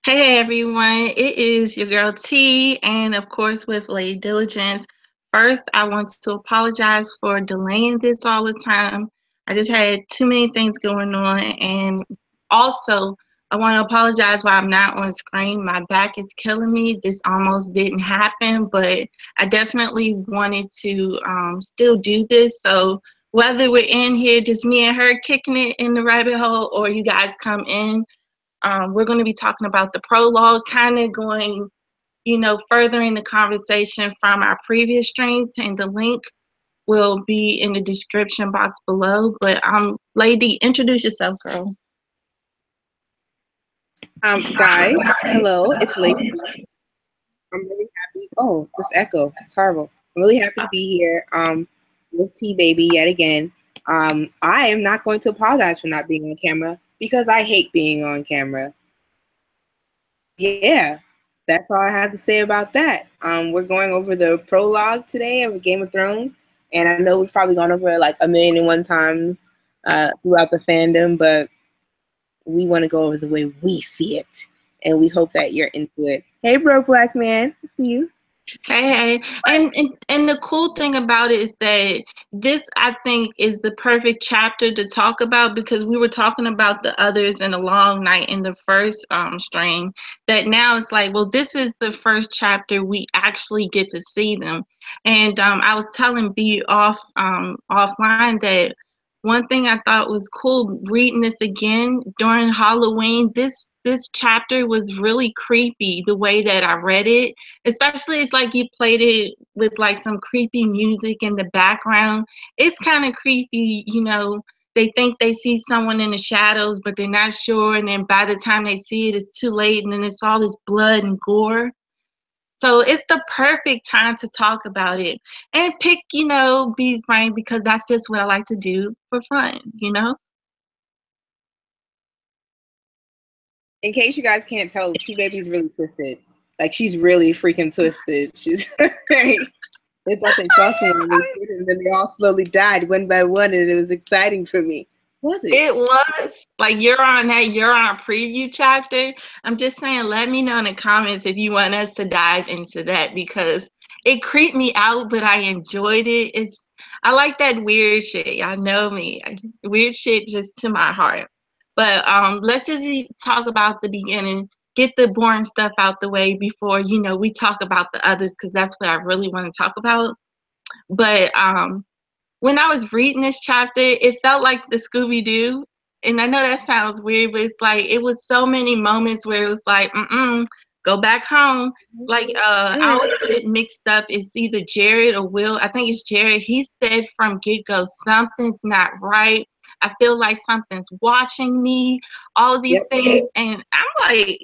Hey everyone, it is your girl T, and of course with Lady Diligence. First, I want to apologize for delaying this all the time. I just had too many things going on, and also I want to apologize why I'm not on screen. My back is killing me. This almost didn't happen, but I definitely wanted to still do this. So whether we're in here, just me and her kicking it in the rabbit hole, or you guys come in. We're going to be talking about the prologue, kind of going, furthering the conversation from our previous streams, and the link will be in the description box below. But Lady, introduce yourself, girl. Guys, hello, it's Lady. I'm really happy. Oh, this echo, it's horrible. I'm really happy to be here with T Baby yet again. I am not going to apologize for not being on camera because I hate being on camera. Yeah, that's all I have to say about that. We're going over the prologue today of Game of Thrones, and I know we've probably gone over it like 1,000,001 times throughout the fandom, but we want to go over the way we see it, and we hope that you're into it. Hey, bro, black man, I see you. Hey, and the cool thing about it is that this, I think, is the perfect chapter to talk about, because we were talking about the others in a long night in the first stream. That now it's like, well, this is the first chapter we actually get to see them. And I was telling B offline that one thing I thought was cool reading this again during Halloween. This chapter was really creepy the way that I read it, especially if like you played it with like some creepy music in the background. It's kind of creepy, they think they see someone in the shadows, but they're not sure, and then by the time they see it, it's too late, and then it's all this blood and gore. So it's the perfect time to talk about it and pick, B's brain, because that's just what I like to do for fun. In case you guys can't tell, T Baby's really twisted. Like, she's really freaking twisted. She's they thought they saw someone, and then they all slowly died one by one, and it was exciting for me. Was it? It was like you're on preview chapter. I'm just saying, let me know in the comments if you want us to dive into that, because it creeped me out, but I enjoyed it. I like that weird shit. Y'all know me. Weird shit just to my heart. But let's just talk about the beginning. Get the boring stuff out the way before we talk about the others, because that's what I really want to talk about. But when I was reading this chapter, it felt like the Scooby Doo. And I know that sounds weird, but it's like it was so many moments where it was like, go back home. Like I always get it mixed up. It's either Jared or Will. I think it's Jared. He said from get-go, something's not right. I feel like something's watching me, all of these things. And I'm like,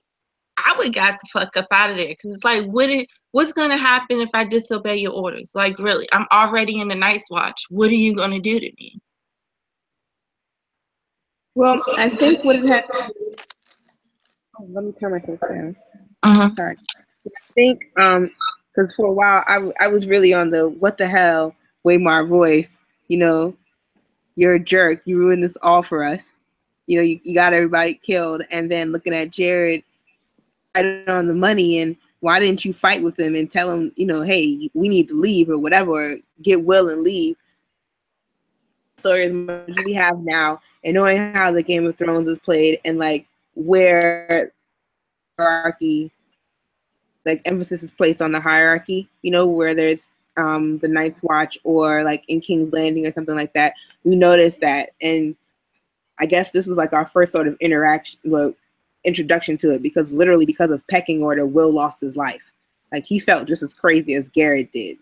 I would got the fuck up out of there, because it's like, what's gonna happen if I disobey your orders? Like, really, I'm already in the Night's Watch. What are you gonna do to me? Well, I think what it had. Oh, let me turn myself down. Sorry. I think because for a while I was really on the what the hell Waymar voice. You're a jerk. You ruined this all for us. You got everybody killed, and then looking at Jared right on the money, and why didn't you fight with him and tell him, hey, we need to leave or whatever, or get Will and leave. Story as much as we have now, and knowing how the Game of Thrones is played, and like where hierarchy, like emphasis is placed on the hierarchy, where there's the Night's Watch, or like in King's Landing or something like that. We noticed that, and I guess this was like our first sort of introduction to it, because literally because of pecking order, Will lost his life. Like, he felt just as crazy as Jared did,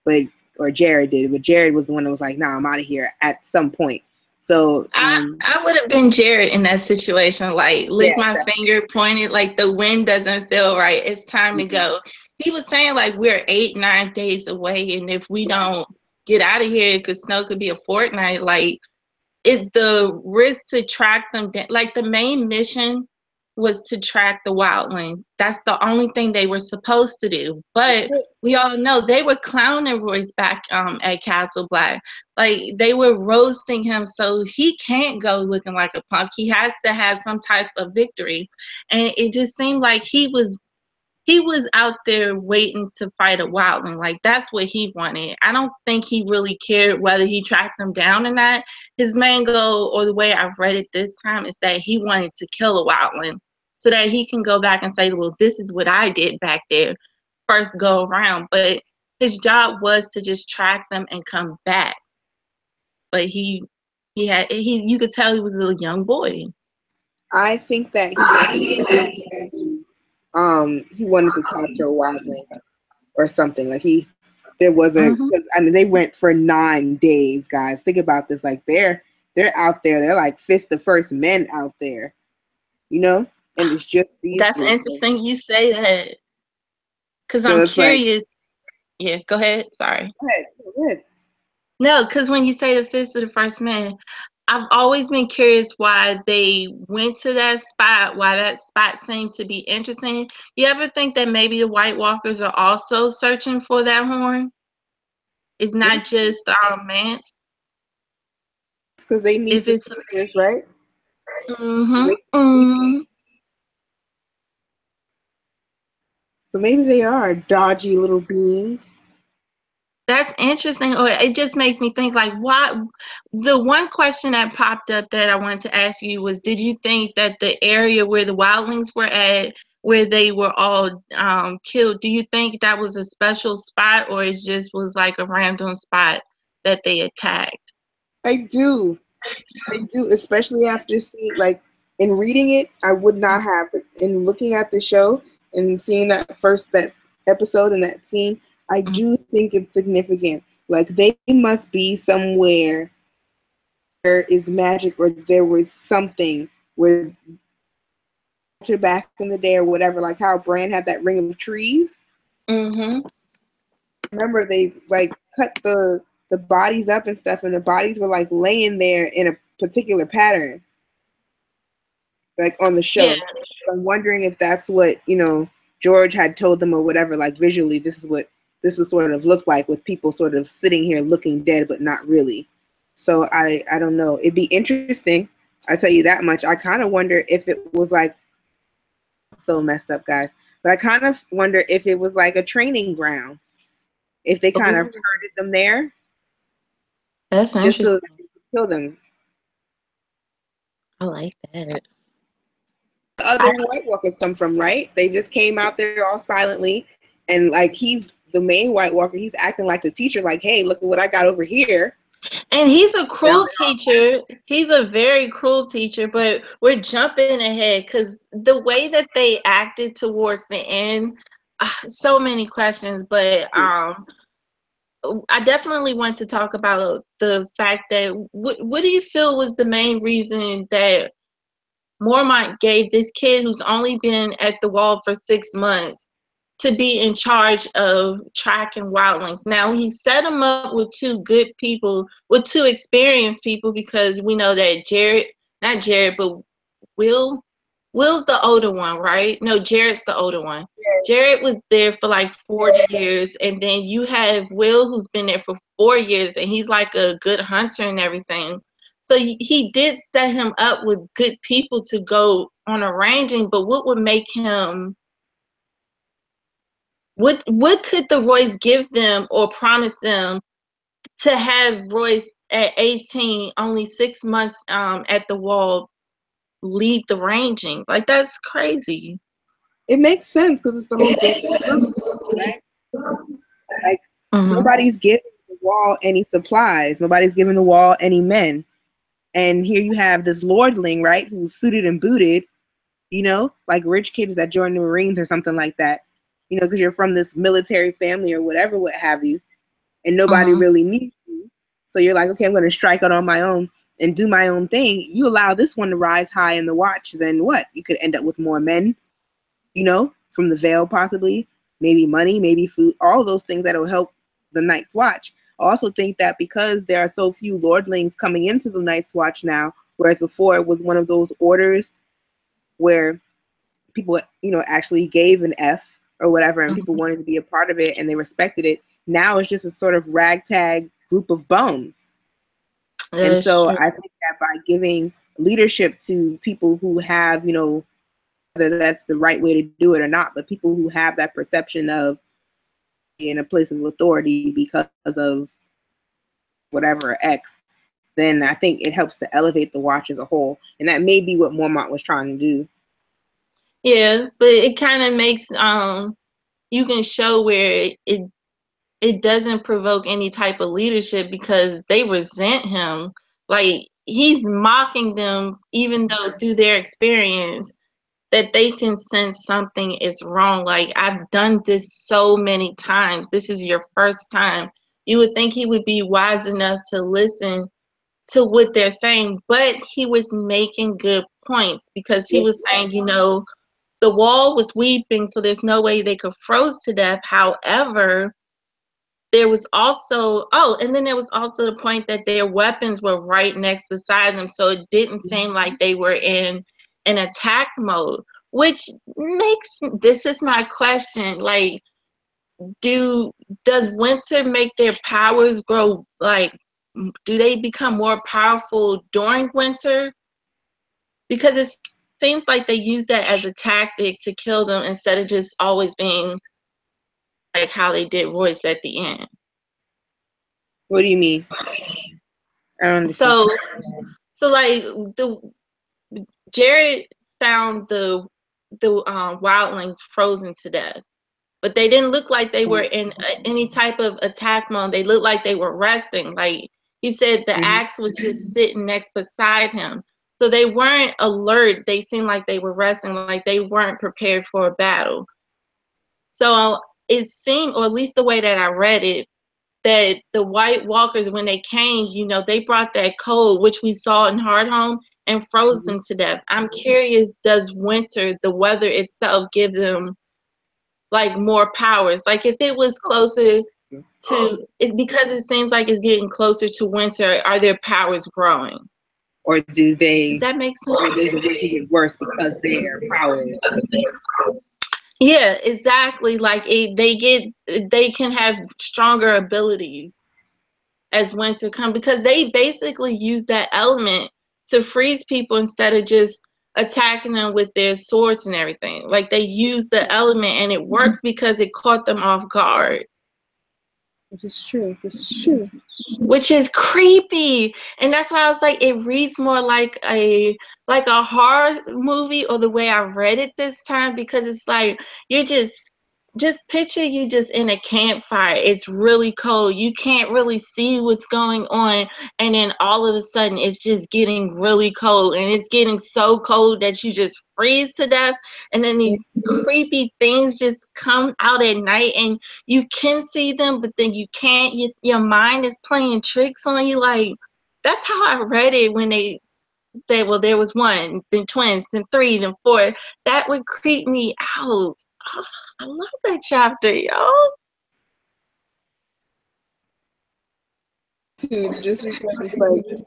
but Jared was the one that was like, nah, I'm out of here at some point. So I would have been Jared in that situation, like lick my finger, pointed, like the wind doesn't feel right, it's time to go. He was saying like we're 8-9 days away, and if we don't get out of here, because snow could be a fortnight, like the risk to track them down, like the main mission was to track the wildlings. That's the only thing they were supposed to do. But we all know they were clowning Royce back at Castle Black. Like, they were roasting him, so he can't go looking like a punk. He has to have some type of victory. And it just seemed like he was out there waiting to fight a wildling. Like, that's what he wanted. I don't think he really cared whether he tracked them down or not. His main goal, or the way I've read it this time, is that he wanted to kill a wildling so that he can go back and say, well, this is what I did back there first go around. But his job was to just track them and come back. But you could tell he was a young boy. I think that he wanted to capture a wildling or something. Like there wasn't, because I mean they went for 9 days, guys. Think about this. Like they're out there. They're like fist the first men out there, you know. And it's just these. That's interesting you say that, because I'm curious. Yeah, go ahead. Sorry. Go ahead. No, because when you say the fist of the first man, I've always been curious why they went to that spot, why that spot seemed to be interesting. You ever think that maybe the White Walkers are also searching for that horn? It's not just Mance. It's because they need the secrets, right? So maybe they are dodgy little beings. That's interesting. Or it just makes me think, like, why? The one question that popped up that I wanted to ask you was, did you think that the area where the wildlings were at, where they were all killed, do you think that was a special spot, or it just was like a random spot that they attacked? I do, especially after seeing, like, in reading it, I would not have, but in looking at the show and seeing that episode and that scene, I do think it's significant. Like, they must be somewhere there is magic, or there was something where back in the day or whatever, like how Bran had that ring of trees. Remember, they like cut the bodies up and stuff, and the bodies were like laying there in a particular pattern, like on the show. Yeah. So I'm wondering if that's what, you know, George had told them or whatever, like visually this is what this would sort of look like, with people sort of sitting here looking dead but not really. So I don't know. It'd be interesting. I tell you that much. I kind of wonder if it was like, so messed up, guys, but I kind of wonder if it was like a training ground, if they kind of herded them there. That's just interesting. so that they could kill them. I like that. Other White Walkers come from, right? They just came out there all silently, and like he's the main White Walker. He's acting like the teacher, like, hey, look at what I got over here. And he's a cruel teacher. He's a very cruel teacher, but we're jumping ahead because the way that they acted towards the end, so many questions, but I definitely want to talk about the fact that what do you feel was the main reason that Mormont gave this kid who's only been at the wall for 6 months to be in charge of tracking wildlings? Now, he set him up with 2 good people, with 2 experienced people, because we know that Will's the older one, right? No, Jarrett's the older one. Jarrett was there for like 40 years, and then you have Will, who's been there for 4 years, and he's like a good hunter and everything. So he did set him up with good people to go on a ranging, but what would make him... What could the Royce give them or promise them to have Royce at 18, only 6 months at the wall, lead the ranging? Like, that's crazy. It makes sense because it's the whole game, right? Like, nobody's giving the wall any supplies. Nobody's giving the wall any men. And here you have this lordling, right, who's suited and booted, you know, like rich kids that join the Marines or something like that. You know, because you're from this military family or whatever, what have you, and nobody really needs you. So you're like, okay, I'm going to strike out on my own and do my own thing. You allow this one to rise high in the watch, then what? You could end up with more men, you know, from the Vale possibly, maybe money, maybe food, all those things that will help the Night's Watch. I also think that because there are so few lordlings coming into the Night's Watch now, whereas before it was one of those orders where people, you know, actually gave an F or whatever, and people wanted to be a part of it and they respected it. Now it's just a sort of ragtag group of bums. And so I think that by giving leadership to people who have, you know, whether that's the right way to do it or not, but people who have that perception of in a place of authority because of whatever X, then I think it helps to elevate the watch as a whole. And that may be what Mormont was trying to do. Yeah, but it kind of makes you can show where it doesn't provoke any type of leadership because they resent him. Like, he's mocking them, even though through their experience that they can sense something is wrong. Like, I've done this so many times. This is your first time. You would think he would be wise enough to listen to what they're saying, but he was making good points because he was saying, you know, the wall was weeping, so there's no way they could froze to death. However, there was also, and then there was also the point that their weapons were right next beside them, so it didn't seem like they were in an attack mode, which makes, this is my question, like, does winter make their powers grow, like, do they become more powerful during winter? Because it seems like they use that as a tactic to kill them instead of just always being like how they did Royce at the end. What do you mean? I don't understand. So like Jared found the wildlings frozen to death, but they didn't look like they were in any type of attack mode. They looked like they were resting. Like he said, the axe was just sitting next beside him. So they weren't alert. They seemed like they were resting, like they weren't prepared for a battle. So it seemed, or at least the way that I read it, that the White Walkers, when they came, you know, they brought that cold, which we saw in Hardhome, and froze them to death. I'm curious, does winter, the weather itself, give them like more powers? Like if it was closer to, it's because it seems like it's getting closer to winter, are their powers growing? Or do they, does that make sense? Or does the winter get worse because their powers? Yeah, exactly. Like they can have stronger abilities as winter comes, because they basically use that element to freeze people instead of just attacking them with their swords and everything. Like they use the element and it works because it caught them off guard. This is true. This is true. Which is creepy. And that's why I was like, it reads more like a horror movie, or the way I read it this time, because it's like you're just picture you just in a campfire. It's really cold. You can't really see what's going on. And then all of a sudden it's just getting really cold. And it's getting so cold that you just freeze to death. And then these creepy things just come out at night and you can see them, but then you can't. Your mind is playing tricks on you. Like, that's how I read it when they said, well, there was one, then twins, then three, then four. That would creep me out. Oh, I love that chapter, yo. Just because it's like,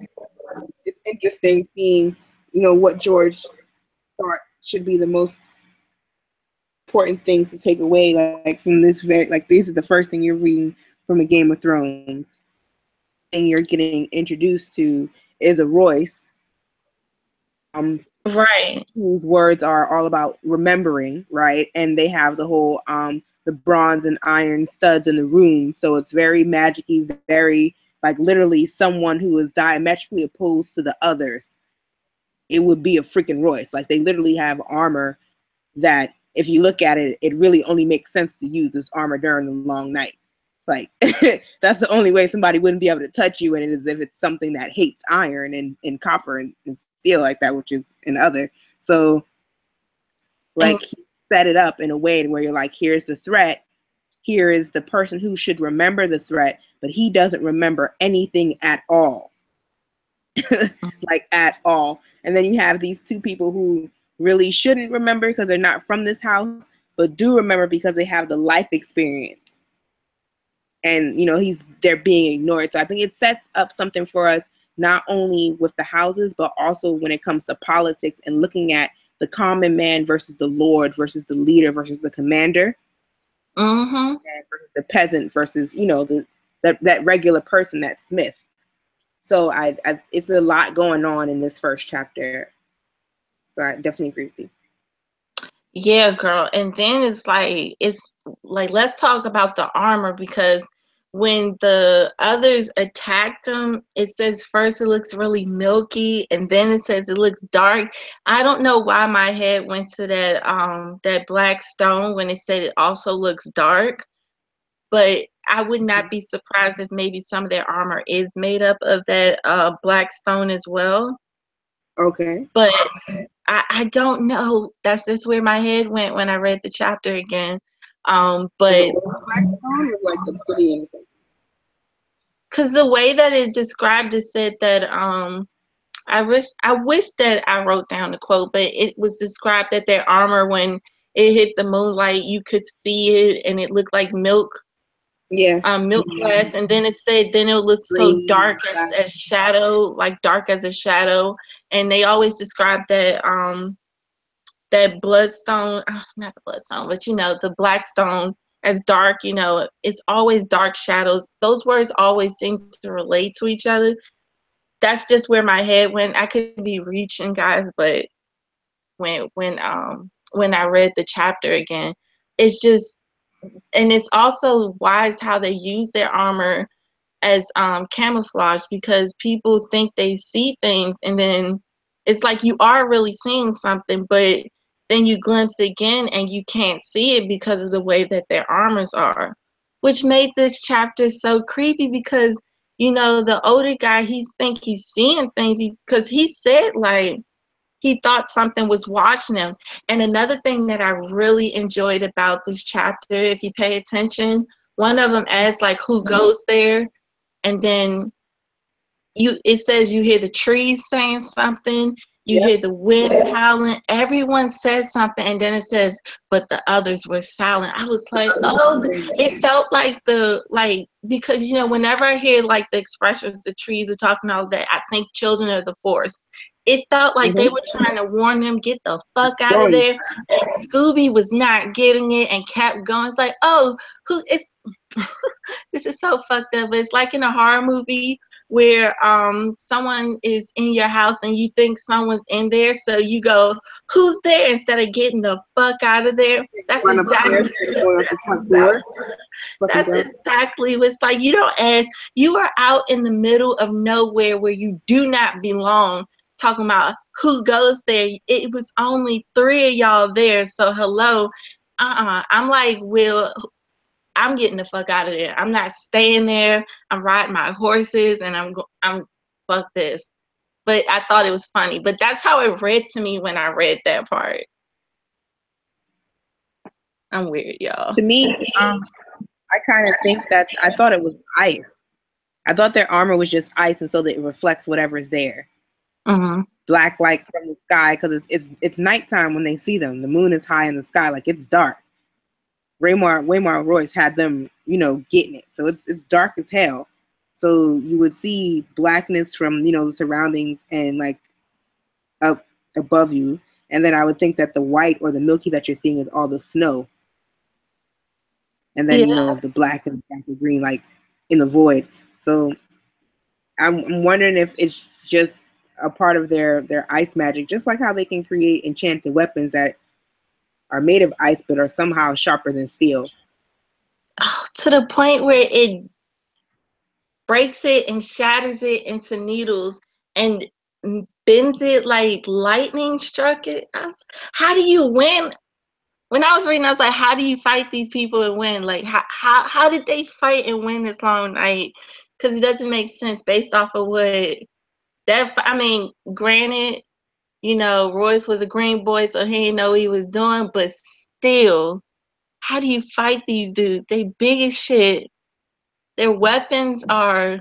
it's interesting seeing, you know, what George thought should be the most important things to take away, like from this this is the first thing you're reading from a Game of Thrones. Thing you're getting introduced to is a Royce, right, whose words are all about remembering, right? And they have the whole the bronze and iron studs in the room, so it's very magic-y, very like literally someone who is diametrically opposed to the others. It would be a freaking Royce. Like they literally have armor that, if you look at it, it really only makes sense to use this armor during the long night. Like that's the only way somebody wouldn't be able to touch you in it, is if it's something that hates iron and copper and steel like that, which is another. So like he set it up in a way where you're like, here's the threat, here is the person who should remember the threat, but he doesn't remember anything at all. Like at all. And then you have these two people who really shouldn't remember because they're not from this house, but do remember because they have the life experience. And you know, they're being ignored. So I think it sets up something for us, not only with the houses, but also when it comes to politics and looking at the common man versus the lord versus the leader versus the commander, and versus the peasant versus, you know, that regular person, that smith. So I it's a lot going on in this first chapter. So I definitely agree with you. Yeah, girl. And then it's like let's talk about the armor, because when the others attacked him, it says first it looks really milky and then it says it looks dark. I don't know why my head went to that black stone when it said it also looks dark, but I would not be surprised if maybe some of their armor is made up of that black stone as well. Okay. But I don't know. That's just where my head went when I read the chapter again. But the black stone was like obsidian. because the way that it described it said that I wish that I wrote down the quote, but it was described that their armor, when it hit the moonlight, you could see it and it looked like milk. Yeah. Milk glass, and then it said then it looked so dark as shadow, like dark as a shadow. And they always describe that bloodstone, not the bloodstone, but you know, the black stone as dark. You know, it's always dark shadows. Those words always seem to relate to each other. That's just where my head went. I could be reaching, guys, but when I read the chapter again, it's just, and it's also wise how they use their armor as camouflage, because people think they see things and then it's like you are really seeing something, but then you glimpse again and you can't see it because of the way that their armors are, which made this chapter so creepy. Because you know, the older guy, he's seeing things because he said like he thought something was watching him. And another thing that I really enjoyed about this chapter, if you pay attention, one of them asks like who goes there, and then it says you hear the trees saying something, you hear the wind howling, everyone says something, and then it says but the others were silent. I was like, oh, it felt like because you know, whenever I hear like the expressions the trees are talking all that, I think children of the forest. It felt like they were trying to warn them, get the fuck out of there. And Scooby was not getting it and kept going. It's like, oh, who is this is so fucked up. It's like in a horror movie where someone is in your house and you think someone's in there, so you go, who's there, instead of getting the fuck out of there. That's exactly what's like. You don't ask. You are out in the middle of nowhere where you do not belong, talking about who goes there. It was only 3 of y'all there, so hello. I'm like, Will, I'm getting the fuck out of there. I'm not staying there. I'm riding my horses and I'm fuck this. But I thought it was funny. But that's how it read to me when I read that part. I'm weird, y'all. To me, I kind of think that I thought it was ice. I thought their armor was just ice, and so that it reflects whatever's there. Black light from the sky, because it's nighttime when they see them. The moon is high in the sky, like it's dark. Waymar Royce had them, you know, getting it. So it's dark as hell. So you would see blackness from, you know, the surroundings and like up above you. And then I would think that the white or the milky that you're seeing is all the snow. And then, you know, the black and green, like in the void. So I'm wondering if it's just a part of their ice magic, just like how they can create enchanted weapons that are made of ice but are somehow sharper than steel. Oh, to the point where it breaks it and shatters it into needles and bends it like lightning struck it. How do you win? When I was reading, I was like, how do you fight these people and win? Like, how did they fight and win this long night? Because it doesn't make sense based off of what that. I mean, granted, you know, Royce was a green boy, so he didn't know what he was doing, but still, how do you fight these dudes? They big as shit. Their weapons are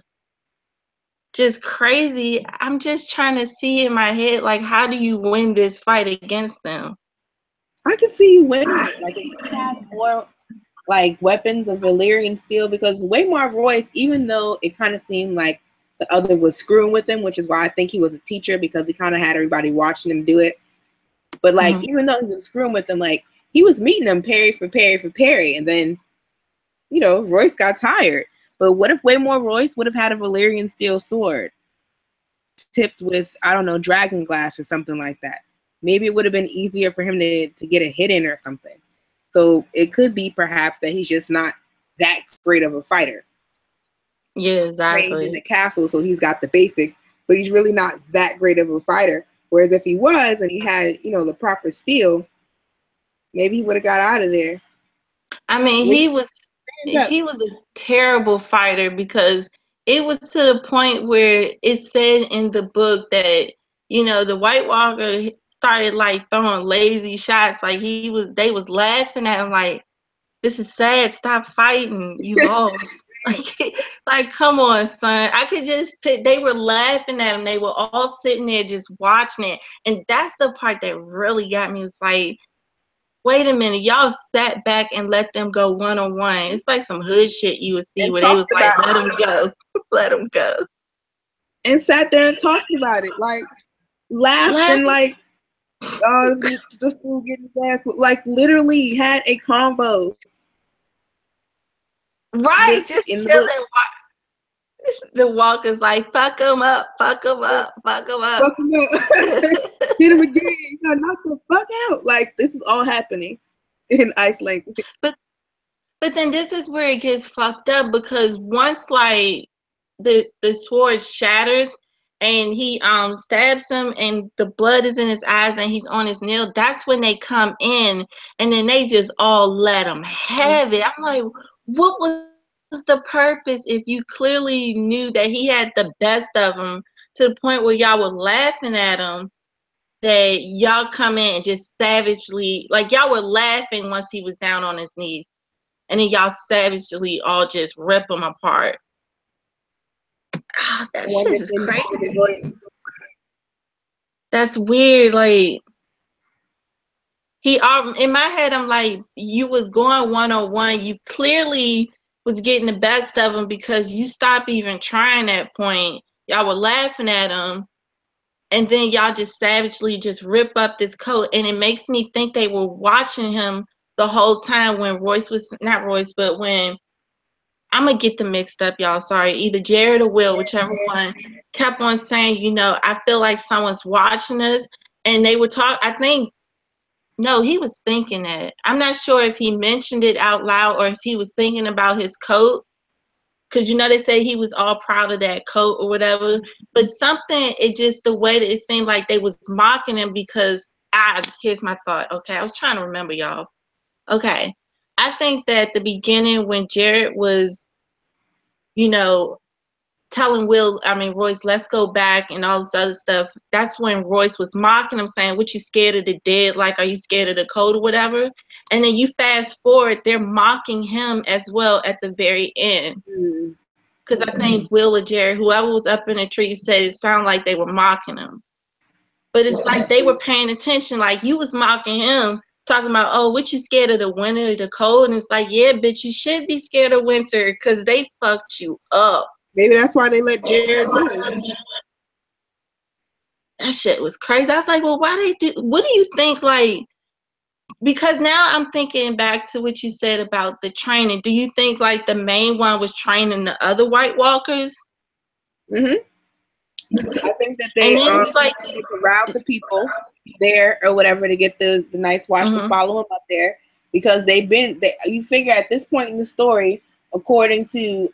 just crazy. I'm just trying to see in my head, like, how do you win this fight against them? I could see you winning it. Like, if you had more like weapons of Valyrian steel, because Waymar Royce, even though it kind of seemed like the other was screwing with him, which is why I think he was a teacher, because he kind of had everybody watching him do it. But like, even though he was screwing with them, like he was meeting them parry for parry for parry, and then, you know, Royce got tired. But what if Waymore Royce would have had a Valyrian steel sword tipped with, I don't know, dragon glass or something like that? Maybe it would have been easier for him to get a hit in or something. So it could be perhaps that he's just not that great of a fighter. Yeah, exactly. Trained in the castle, so he's got the basics, but he's really not that great of a fighter. Whereas if he was and he had, you know, the proper steel, maybe he would have got out of there. I mean, he was a terrible fighter, because it was to the point where it said in the book that, you know, the White Walker started like throwing lazy shots. Like they was laughing at him like, this is sad, stop fighting, you lost. Like, come on, son. I could just they were laughing at him. They were all sitting there just watching it. And that's the part that really got me. It's like, wait a minute, y'all sat back and let them go one-on-one. It's like some hood shit you would see and where they was like, let them go. Let them go. And sat there and talked about it. Like, laughed and like, oh, this fool getting his ass. Like, literally had a combo. Right, just chilling. The Walker's like, fuck him up, fuck him up, fuck him up. Fuck him up. Hit him again. No, knock the fuck out. Like, this is all happening in ice language. But then this is where it gets fucked up, because once like the sword shatters and he stabs him and the blood is in his eyes and he's on his nail, that's when they come in and then they just all let him have it. I'm like, what was the purpose if you clearly knew that he had the best of him, to the point where y'all were laughing at him, that y'all come in and just savagely, like y'all were laughing once he was down on his knees, and then y'all savagely all just rip him apart. That shit is crazy. That's weird. Like, in my head, I'm like, you was going one-on-one. You clearly was getting the best of him, because you stopped even trying that point. Y'all were laughing at him, and then y'all just savagely just rip up this coat. And it makes me think they were watching him the whole time when not Royce, but when, I'm going to get them mixed up, y'all. Sorry. Either Jared or Will, whichever one, kept on saying, you know, I feel like someone's watching us. And they were no, he was thinking that. I'm not sure if he mentioned it out loud or if he was thinking about his coat. Because, you know, they say he was all proud of that coat or whatever. But something, the way that it seemed like they was mocking him, because here's my thought. Okay, I was trying to remember, y'all. Okay. I think that at the beginning when Jared was, you know, telling Royce, let's go back and all this other stuff, that's when Royce was mocking him, saying, what, you scared of the dead? Like, are you scared of the cold or whatever? And then you fast forward, they're mocking him as well at the very end. Because I think Will or Jared, whoever was up in the tree, said it sounded like they were mocking him. But it's like they were paying attention. Like, you was mocking him, talking about, oh, what, you scared of the winter or the cold? And it's like, yeah, bitch, you should be scared of winter, because they fucked you up. Maybe that's why they let Jared do. That shit was crazy. I was like, well, what do you think, like, because now I'm thinking back to what you said about the training. Do you think, like, the main one was training the other White Walkers? I think that they corralled the people there or whatever to get the Night's Watch to follow them up there, because you figure at this point in the story, according to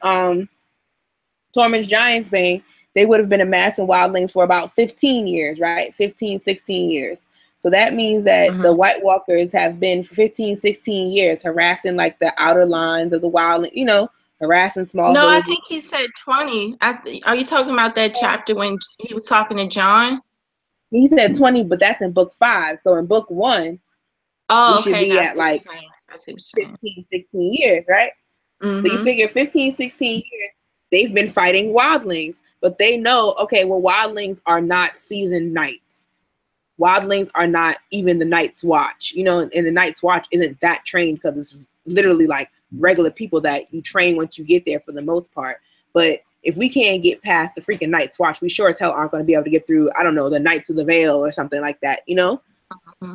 Tormund's Giantsbane, they would have been amassing wildlings for about 15 years, right? 15, 16 years. So that means that the White Walkers have been for 15, 16 years harassing like the outer lines of the wildling, you know, harassing small villages. I think he said 20. Are you talking about that chapter when he was talking to John? He said 20, but that's in book 5. So in book 1, we should be at like 15, 16 years, right? So you figure 15, 16 years, they've been fighting wildlings, but they know, okay, well, wildlings are not seasoned knights. Wildlings are not even the Night's Watch, you know, and the Night's Watch isn't that trained, because it's literally like regular people that you train once you get there for the most part. But if we can't get past the freaking Night's Watch, we sure as hell aren't going to be able to get through, I don't know, the Knights of the Vale or something like that, you know?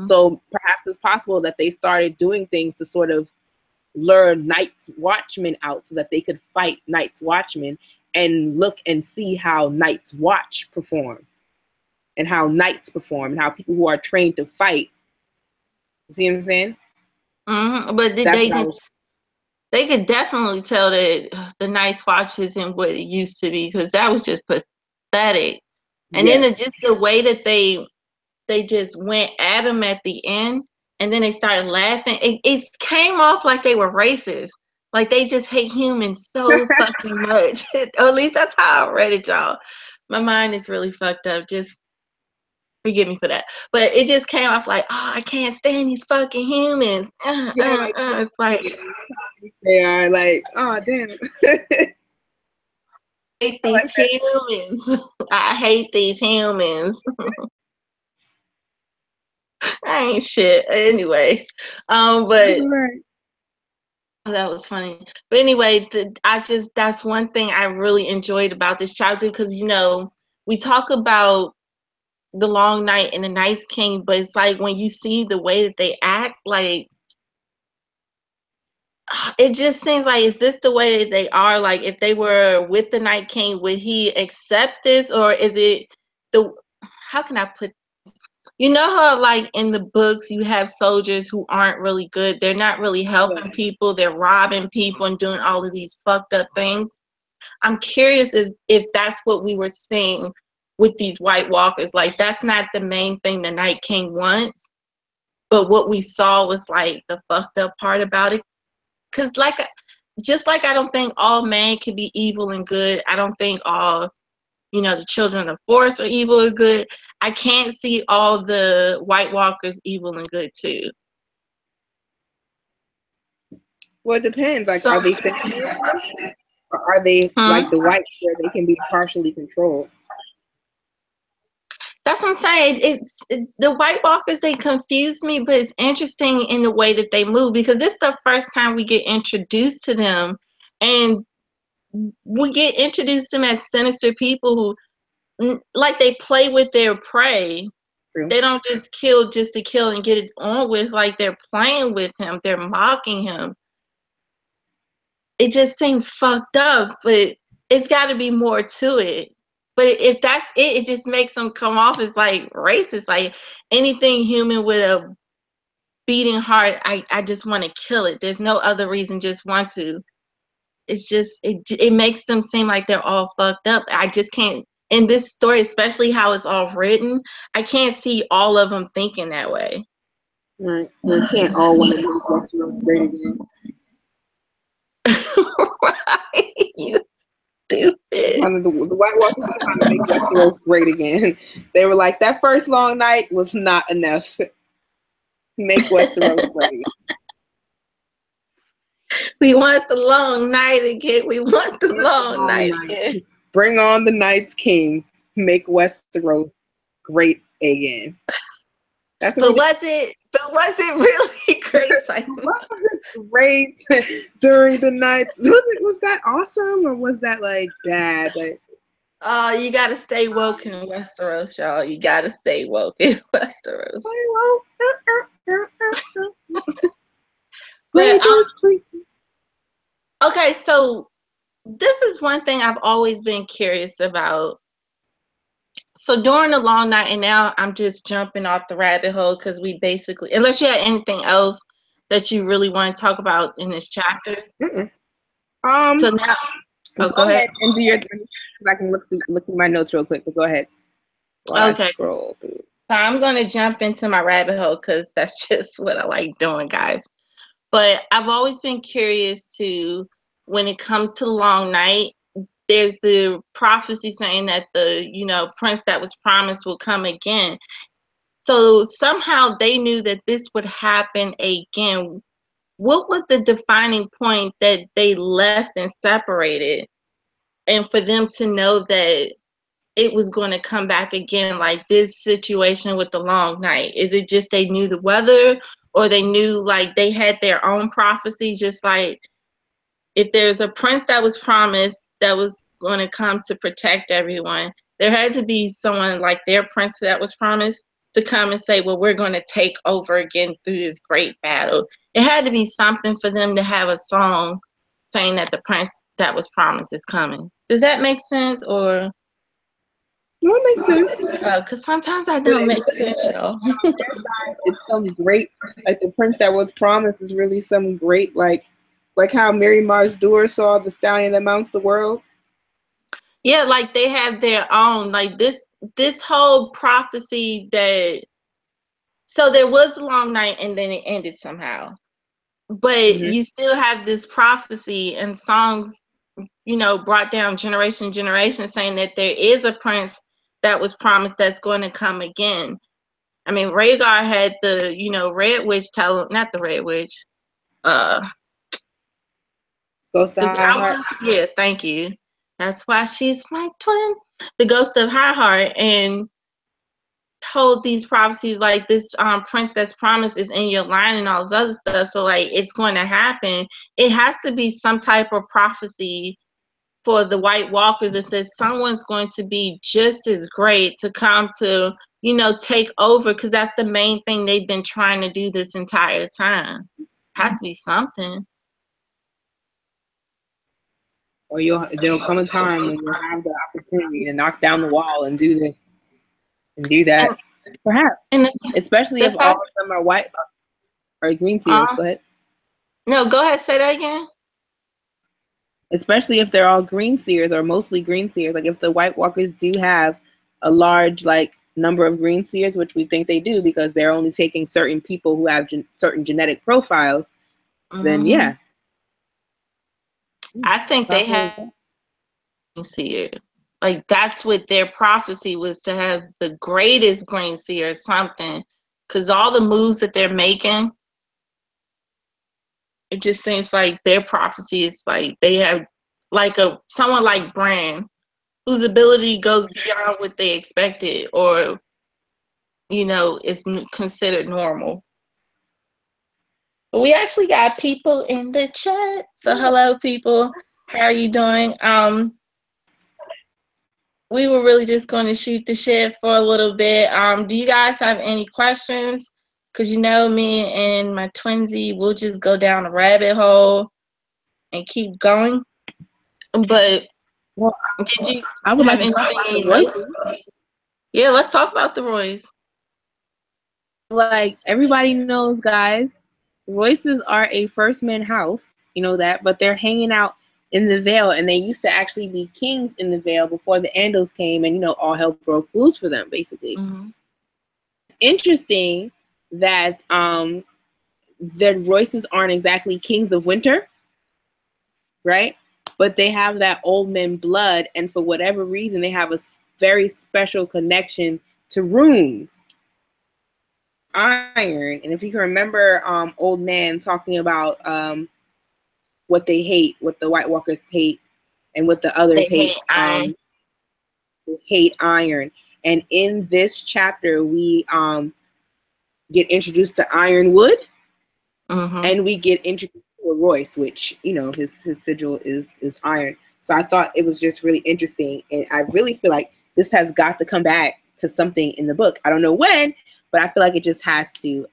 So perhaps it's possible that they started doing things to sort of lure Night's Watchmen out so that they could fight Night's Watchmen and look and see how Night's Watch perform and how Knights perform and how people who are trained to fight. See what I'm saying? But they could definitely tell that the Night's Watch isn't what it used to be, because that was just pathetic. And then just the way that they just went at him at the end, and then they started laughing. It came off like they were racist. Like they just hate humans so fucking much. Or at least that's how I read it, y'all. My mind is really fucked up. Just forgive me for that. But it just came off like, oh, I can't stand these fucking humans. It's like they are like, oh damn. I hate these humans. I hate these humans. I ain't shit. Anyway. But that was funny. But anyway, that's one thing I really enjoyed about this chapter, because we talk about the Long Night and the Night's King, but it's like when you see the way that they act, like it just seems like, is this the way that they are? Like if they were with the Night King, would he accept this, or is it how can I put, how like in the books you have soldiers who aren't really good. They're not really helping people. They're robbing people and doing all of these fucked up things. I'm curious if that's what we were seeing with these White Walkers. Like that's not the main thing the Night King wants, but what we saw was like the fucked up part about it. Because just like I don't think all man can be evil and good, I don't think all the children of the forest are evil or good. I can't see all the White Walkers evil and good too. Well, it depends. Like, are they sentient, or are they like the whites, where they can be partially controlled? That's what I'm saying. The White Walkers, they confuse me, but it's interesting in the way that they move, because this is the first time we get introduced to them, and we get introduced to them as sinister people who, like, they play with their prey. True. They don't just kill just to kill and get it on with. Like, they're playing with him. They're mocking him. It just seems fucked up, but it's got to be more to it. But if that's it, it just makes them come off as like racist. Like anything human with a beating heart, I just want to kill it. There's no other reason, just want to. It's just, it makes them seem like they're all fucked up. I just can't, in this story, especially how it's all written, I can't see all of them thinking that way. Right. They can't all want to make Westeros great again. Right. You stupid. The White Walkers are trying to make Westeros great again. They were like, that first long night was not enough. Make Westeros great. We want the long night again. We want the long night again. Bring on the Night's King. Make Westeros great again. But was it really great? Was it great during the night? Was that awesome, or was that like bad? Like, you gotta stay woke in Westeros, y'all. You gotta stay woke in Westeros. But, okay, so this is one thing I've always been curious about. So during the long night, and now I'm just jumping off the rabbit hole because we basically, unless you had anything else that you really want to talk about in this chapter. So now, go ahead and do your thing. I can look through my notes real quick, but go ahead. Okay. Scroll through. So I'm going to jump into my rabbit hole because that's just what I like doing, guys. But I've always been curious to, when it comes to the long night, there's the prophecy saying that the, prince that was promised will come again. So somehow they knew that this would happen again. What was the defining point that they left and separated? And for them to know that it was going to come back again, like this situation with the long night? Is it just they knew the weather, or they knew like they had their own prophecy, just like if there's a prince that was promised that was going to come to protect everyone, there had to be someone like their prince that was promised? to come and say, well, we're going to take over again through this great battle. It had to be something for them to have a song saying that the prince that was promised is coming. Does that make sense? Or no, it makes sense. Because sometimes I don't make sense, y'all. It's some great, like the prince that was promised is really some great, like how Mary Mars Dewar saw the stallion that mounts the world. Yeah, like they have their own, like this whole prophecy that, so there was a long night and then it ended somehow. But you still have this prophecy and songs, you know, brought down generation to generation saying that there is a prince that was promised that's going to come again. I mean, Rhaegar had the, you know, Red Witch tell him, not the Red Witch, Ghost of High Heart. Yeah, thank you. That's why she's my twin. The Ghost of High Heart, and told these prophecies like this prince that's promised is in your line and all this other stuff. So like it's going to happen. It has to be some type of prophecy for the White Walkers that says someone's going to be just as great to come to, you know, take over, because that's the main thing they've been trying to do this entire time. Has to be something. Or there'll come a time when you'll have the opportunity to knock down the wall and do this and do that. Perhaps. Especially if all of them are white or green seers. Go ahead. No, go ahead. Say that again. Especially if they're all green seers or mostly green seers. Like if the White Walkers do have a large like number of green seers, which we think they do because they're only taking certain people who have certain genetic profiles, then yeah. I think they have green seer. Like that's what their prophecy was, to have the greatest green seer or something. Because all the moves that they're making, it just seems like their prophecy is like they have like someone like Bran, whose ability goes beyond what they expected, or you know, is considered normal. But we actually got people in the chat. So hello, people. How are you doing? We were really just going to shoot the shit for a little bit. Do you guys have any questions? Because you know me and my twinsy, we'll just go down a rabbit hole and keep going. But well, did you I would like to talk about the Royce. Yeah, let's talk about the Royce. Like everybody knows, guys, Royces are a first man house. You know that, but they're hanging out in the Vale, and they used to actually be kings in the Vale before the Andals came, and you know all hell broke loose for them. Basically, It's interesting that the Royces aren't exactly kings of winter, right? But they have that old men blood, and for whatever reason, they have a very special connection to runes. Iron. And if you can remember old Nan talking about what they hate, what the White Walkers hate, and what the others hate. They hate iron. And in this chapter, we get introduced to Ironwood, and we get introduced to a Royce, which, you know, his sigil is iron. So I thought it was just really interesting, and I really feel like this has got to come back to something in the book. I don't know when, but I feel like it just has to.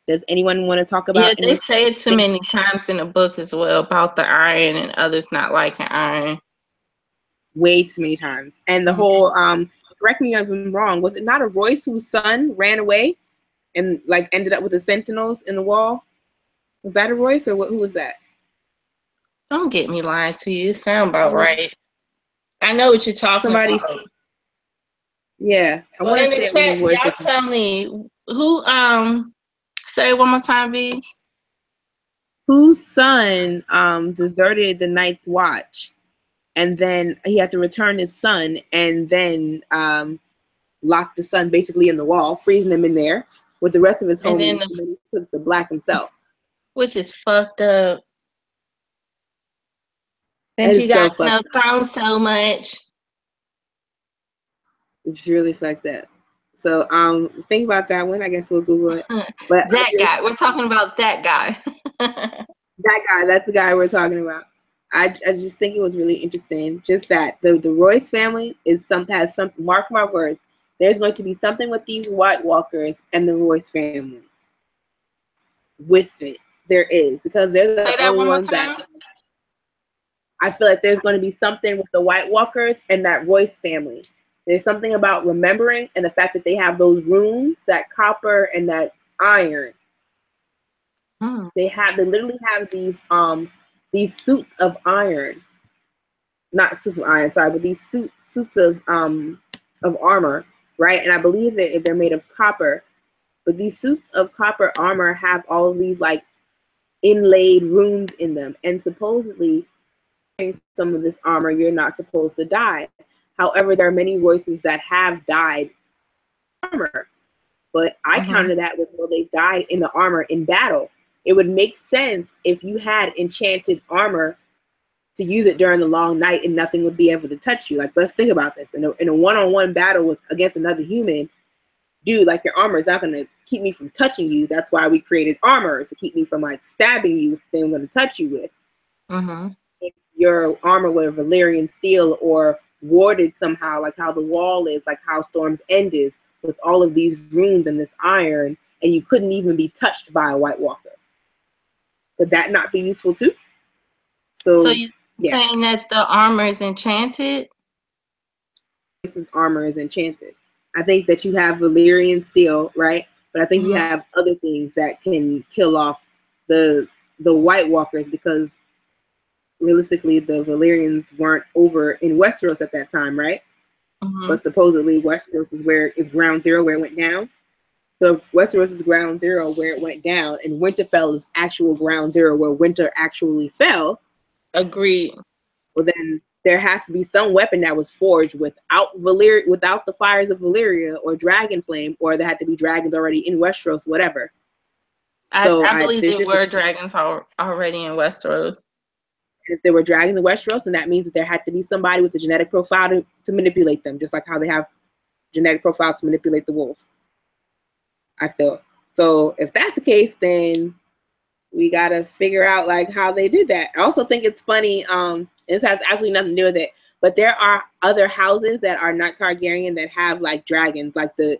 Does anyone want to talk about? Yeah, they say it too many times in the book as well about the iron and others not liking iron. Way too many times. And the whole, correct me if I'm wrong, was it not a Royce whose son ran away and like ended up with the sentinels in the wall? Was that a Royce or who was that? Don't get me lying to you. It sound about right. I know what you're talking about. Yeah. I want to say it was a Royce. Y'all tell me who, say it one more time, B. Whose son deserted the Night's Watch, and then he had to return his son, and then lock the son basically in the wall, freezing him in there with the rest of his homies, and then he took the black himself. Which is fucked up. Since you guys know Throne so much. It's really fucked up. So think about that one. I guess we'll Google it. But that guy. We're talking about that guy. That guy. That's the guy we're talking about. I just think it was really interesting. Just that the Royce family has some, mark my words, there's going to be something with these White Walkers and the Royce family. With it, there is, because they're the only ones that I feel like there's going to be something with the White Walkers and that Royce family. There's something about remembering and the fact that they have those runes, that copper and that iron. They literally have these suits of iron, not suits of iron, sorry, but these suits of armor, right? And I believe that they're made of copper. But these suits of copper armor have all of these like inlaid runes in them, and supposedly some of this armor you're not supposed to die. However, there are many Royces that have died in armor, but I counter that with, well, they died in the armor in battle. It would make sense if you had enchanted armor to use it during the long night and nothing would be able to touch you. Like, let's think about this. In a one-on-one battle against another human, dude, like, your armor is not going to keep me from touching you. That's why we created armor, to keep me from like stabbing you if they're going to touch you with. If your armor were Valyrian steel or warded somehow, like how the wall is, like how Storm's End is, with all of these runes and this iron, and you couldn't even be touched by a White Walker, could that not be useful too? So you're saying that the armor is enchanted? This armor is enchanted. I think that you have Valyrian steel, right? But I think you have other things that can kill off the White Walkers, because realistically the Valyrians weren't over in Westeros at that time, right? But supposedly Westeros is where it's ground zero, where it went down. So Westeros is ground zero where it went down, and Winterfell is actual ground zero where winter actually fell. Agreed. Well, then there has to be some weapon that was forged without the fires of Valyria or Dragonflame, or there had to be dragons already in Westeros, whatever. I believe there were dragons already in Westeros. If there were dragons in Westeros, then that means that there had to be somebody with a genetic profile to manipulate them, just like how they have genetic profiles to manipulate the wolves, I feel. So if that's the case, then we got to figure out like how they did that. I also think it's funny. This has absolutely nothing to do with it, but there are other houses that are not Targaryen that have like dragons, like the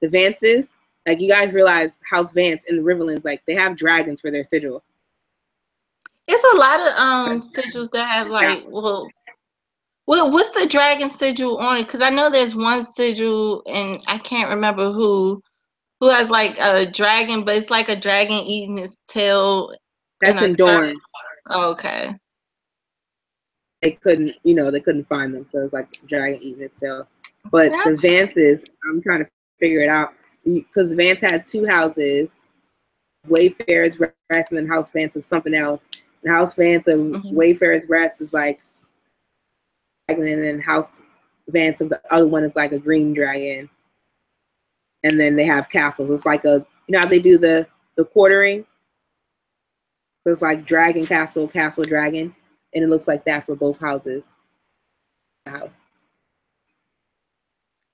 Vances. Like, you guys realize House Vance in the Riverlands, like, they have dragons for their sigil. It's a lot of sigils that have like, well, what's the dragon sigil on it? Because I know there's one sigil, and I can't remember who has like a dragon, but it's like a dragon eating its tail. That's in Dorne. Oh, okay. They couldn't find them, so it's like dragon eating its tail. But the Vances, I'm trying to figure it out, because Vance has two houses, Wayfarer's Rest and then House Vance of something else. The House Vance of Wayfarer's Rest is like, and then House Vance of the other one is like a green dragon. And then they have castles. It's like how they do the quartering. So it's like dragon, castle, castle, dragon. And it looks like that for both houses.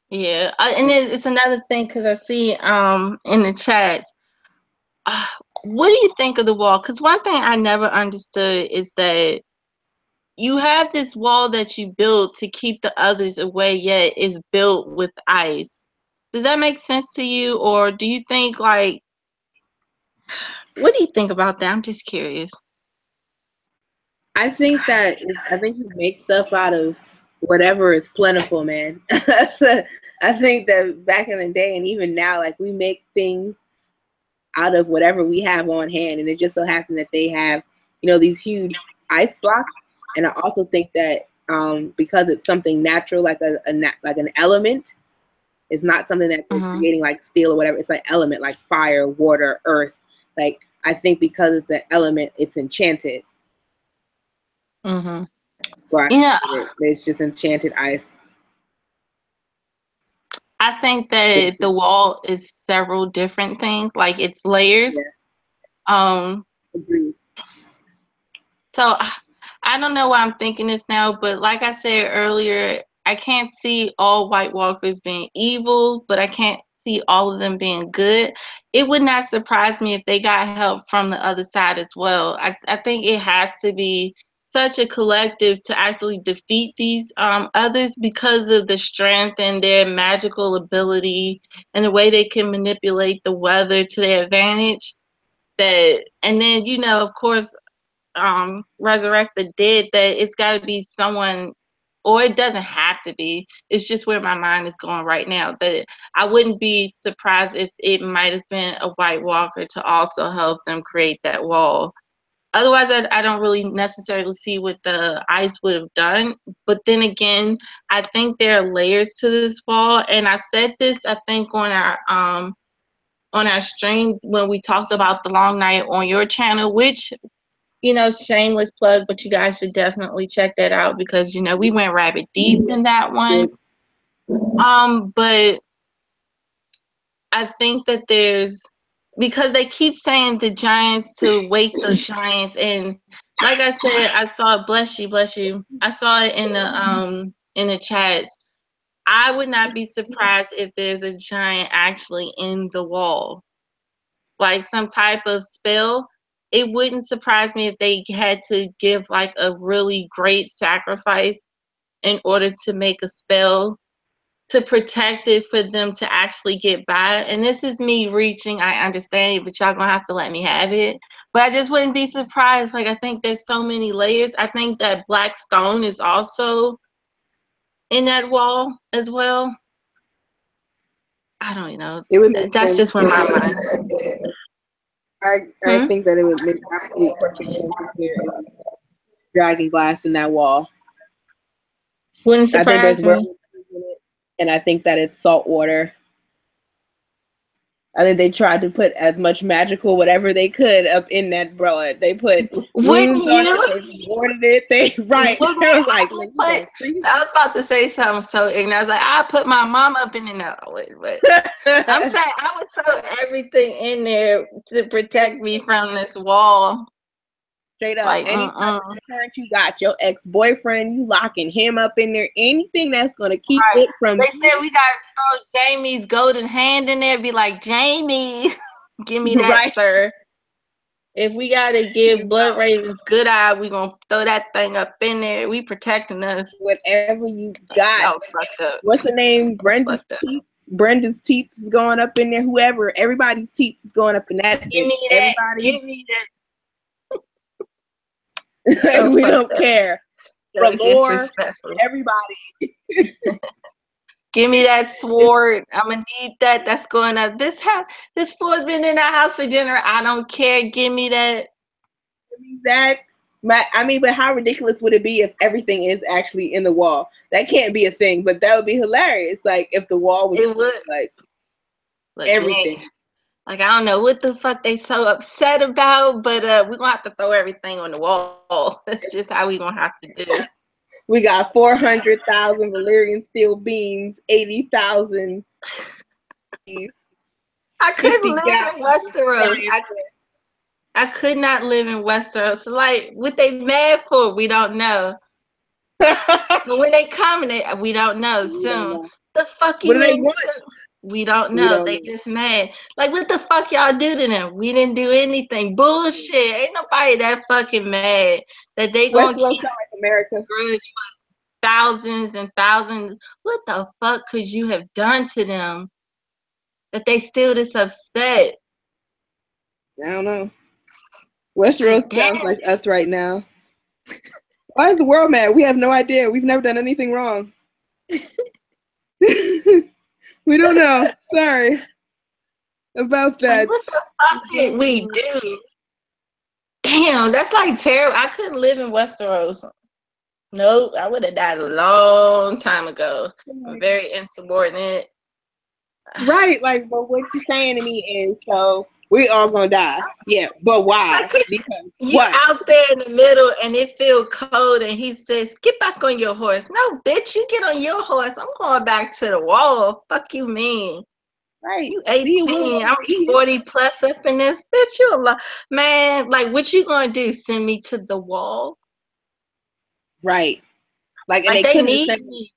Yeah, and it's another thing, because I see in the chats, what do you think of the wall? Because one thing I never understood is that you have this wall that you built to keep the others away, yet it's built with ice. Does that make sense to you? Or do you think, like, what do you think about that? I'm just curious. I think you make stuff out of whatever is plentiful, man. I think that back in the day and even now, like, we make things out of whatever we have on hand, and it just so happened that they have, these huge ice blocks. And I also think that because it's something natural, like an element, it's not something that they're creating like steel or whatever. It's like element, like fire, water, earth. Like, I think because it's an element, it's enchanted. Right. It's just enchanted ice. I think that the wall is several different things, like it's layers. Agreed. So I don't know why I'm thinking this now, but like I said earlier, I can't see all White Walkers being evil, but I can't see all of them being good. It would not surprise me if they got help from the other side as well. I think it has to be such a collective to actually defeat these others because of the strength and their magical ability and the way they can manipulate the weather to their advantage. That, and then, you know, of course, resurrect the dead, that it's got to be someone, or it doesn't have to be, it's just where my mind is going right now, that I wouldn't be surprised if it might have been a White Walker to also help them create that wall. Otherwise, I don't really necessarily see what the ice would have done. But then again, I think there are layers to this wall, and I said this, I think, on our stream when we talked about the Long Night on your channel, which, you know, shameless plug, but you guys should definitely check that out because, you know, we went rabbit deep in that one. But I think that because they keep saying the giants to wake the giants, and like I said, I saw, bless you, I saw it in the chats. I would not be surprised if there's a giant actually in the wall, like some type of spell. It wouldn't surprise me if they had to give like a really great sacrifice in order to make a spell to protect it for them to actually get by. And this is me reaching, I understand it, but y'all gonna have to let me have it. But I just wouldn't be surprised. Like, I think there's so many layers. I think that black stone is also in that wall as well. I don't know. It would make That's sense. just where my mind. I think that it would make absolute perfect sense if there is dragon glass in that wall. Wouldn't I think there's surprise me. werewolves in it, and I think that it's salt water. I think they tried to put as much magical whatever they could up in that broad. They put runes on it. They warded it. They right. I was about to say something so ignorant. I was like, I put my mom up in it now. But I'm saying I would throw everything in there to protect me from this wall. Straight up, like, any parent you got, your ex-boyfriend, you locking him up in there. Anything that's gonna keep it from. They said we gotta throw Jamie's golden hand in there. Be like, Jamie, give me that, sir. If we gotta give Blood Ravens good eye, we gonna throw that thing up in there. We protecting us. Whatever you got. That was fucked up. What's the name? Brenda's teeth. Brenda's teeth is going up in there. Whoever, everybody's teeth is going up in that. Give me that. Give me that. We don't care. For lore, everybody. Give me that sword. I'm gonna need that. That's going up. This floor's been in our house for dinner. I don't care. Give me that. Give me that. I mean, but how ridiculous would it be if everything is actually in the wall? That can't be a thing, but that would be hilarious. Like if the wall was like everything. Man. Like, I don't know what the fuck they so upset about, but we're gonna have to throw everything on the wall. That's just how we gonna have to do. We got 400,000 Valyrian steel beams, 80,000. I couldn't live in Westeros. I could not live in Westeros. Like, what they mad for, we don't know. But when they coming, we don't know. Soon. The fuck you mean? We don't know. They just mad. Like, what the fuck y'all do to them? We didn't do anything. Bullshit. Ain't nobody that fucking mad that they gonna keep like America grudge for thousands and thousands. What the fuck could you have done to them that they still this upset? I don't know. Westeros sounds like us right now. Why is the world mad? We have no idea. We've never done anything wrong. We don't know. Sorry about that. What the fuck did we do? Damn, that's like terrible. I couldn't live in Westeros. Nope, I would have died a long time ago. I'm very insubordinate. Right, like, but what you're saying to me is, so we all gonna die. Yeah, but why? Because you're out there in the middle and it feels cold and he says, get back on your horse. No, bitch, you get on your horse. I'm going back to the wall. Fuck you mean? Right. You 18. I'm 40 plus up in this. Bitch, you a lot. Man, like, what you gonna do? Send me to the wall? Right. Like, and they need me.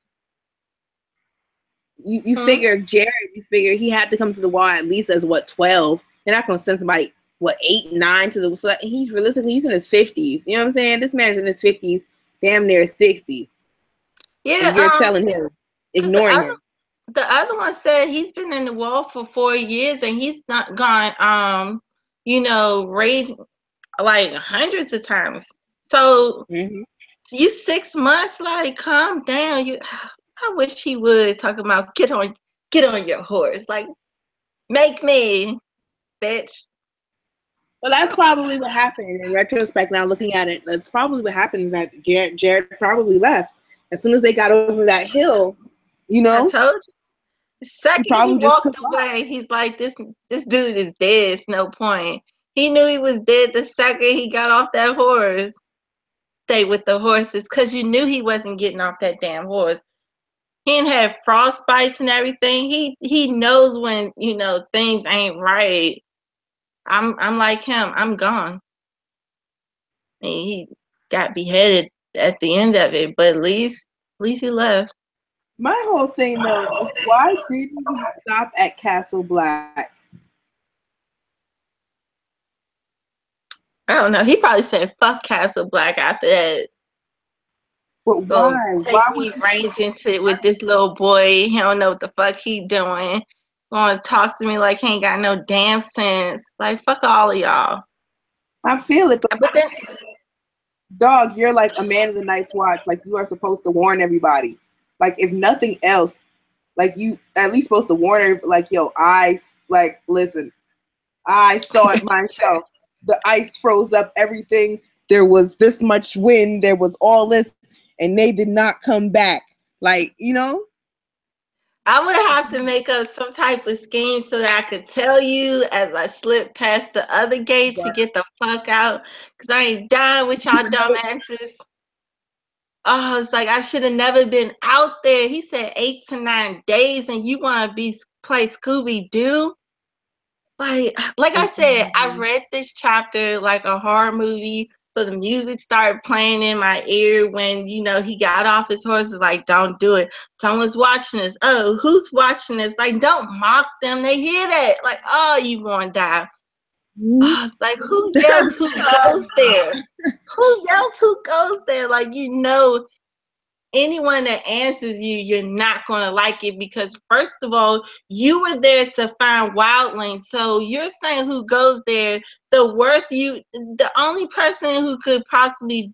You figure Jared, he had to come to the wall at least as 12. They're not gonna send somebody what, 8, 9 to the, so he's realistically, he's in his 50s. You know what I'm saying? This man's in his 50s, damn near 60s. Yeah, and you're telling him, ignoring him. The other one said he's been in the wall for 4 years and he's not gone, raid like hundreds of times. So you 6 months, like, calm down. I wish he would talk about get on your horse, like, make me, bitch. Well, that's probably what happened in retrospect. Now looking at it, that's probably what happened. Is that Jared probably left as soon as they got over that hill. You know, I told you. The second he walked away, off. he's like, this dude is dead. It's no point. He knew he was dead the second he got off that horse. Stay with the horses, because you knew he wasn't getting off that damn horse. He didn't have frostbites and everything. He knows when, things ain't right. I'm like him. I'm gone. I mean, he got beheaded at the end of it, but at least he left. My whole thing though is, why didn't he stop at Castle Black? I don't know. He probably said fuck Castle Black after that. But why? Take me range into it with this little boy. He don't know what the fuck he doing. Gonna talk to me like he ain't got no damn sense. Like, fuck all of y'all. I feel it, but then, dog, you're like a man of the Night's Watch. Like, you are supposed to warn everybody. Like, if nothing else, like, you at least supposed to warn her. Like, yo, listen, I saw it myself. The ice froze up everything. There was this much wind. There was all this, and they did not come back. Like, I would have to make up some type of scheme so that I could tell you as I slip past the other gate to get the fuck out. Because I ain't dying with y'all dumbasses. Oh, it's like I should have never been out there. He said 8 to 9 days, and you want to play Scooby-Doo? Like I said, I read this chapter like a horror movie. So the music started playing in my ear when, he got off his horse. It's like, don't do it. Someone's watching this. Oh, who's watching this? Like, don't mock them. They hear that. Like, oh, you going to die. Oh, it's like, who yells who goes there? Who yells who goes there? Like, anyone that answers you, you're not going to like it because, first of all, you were there to find wildlings. So you're saying who goes there, the only person who could possibly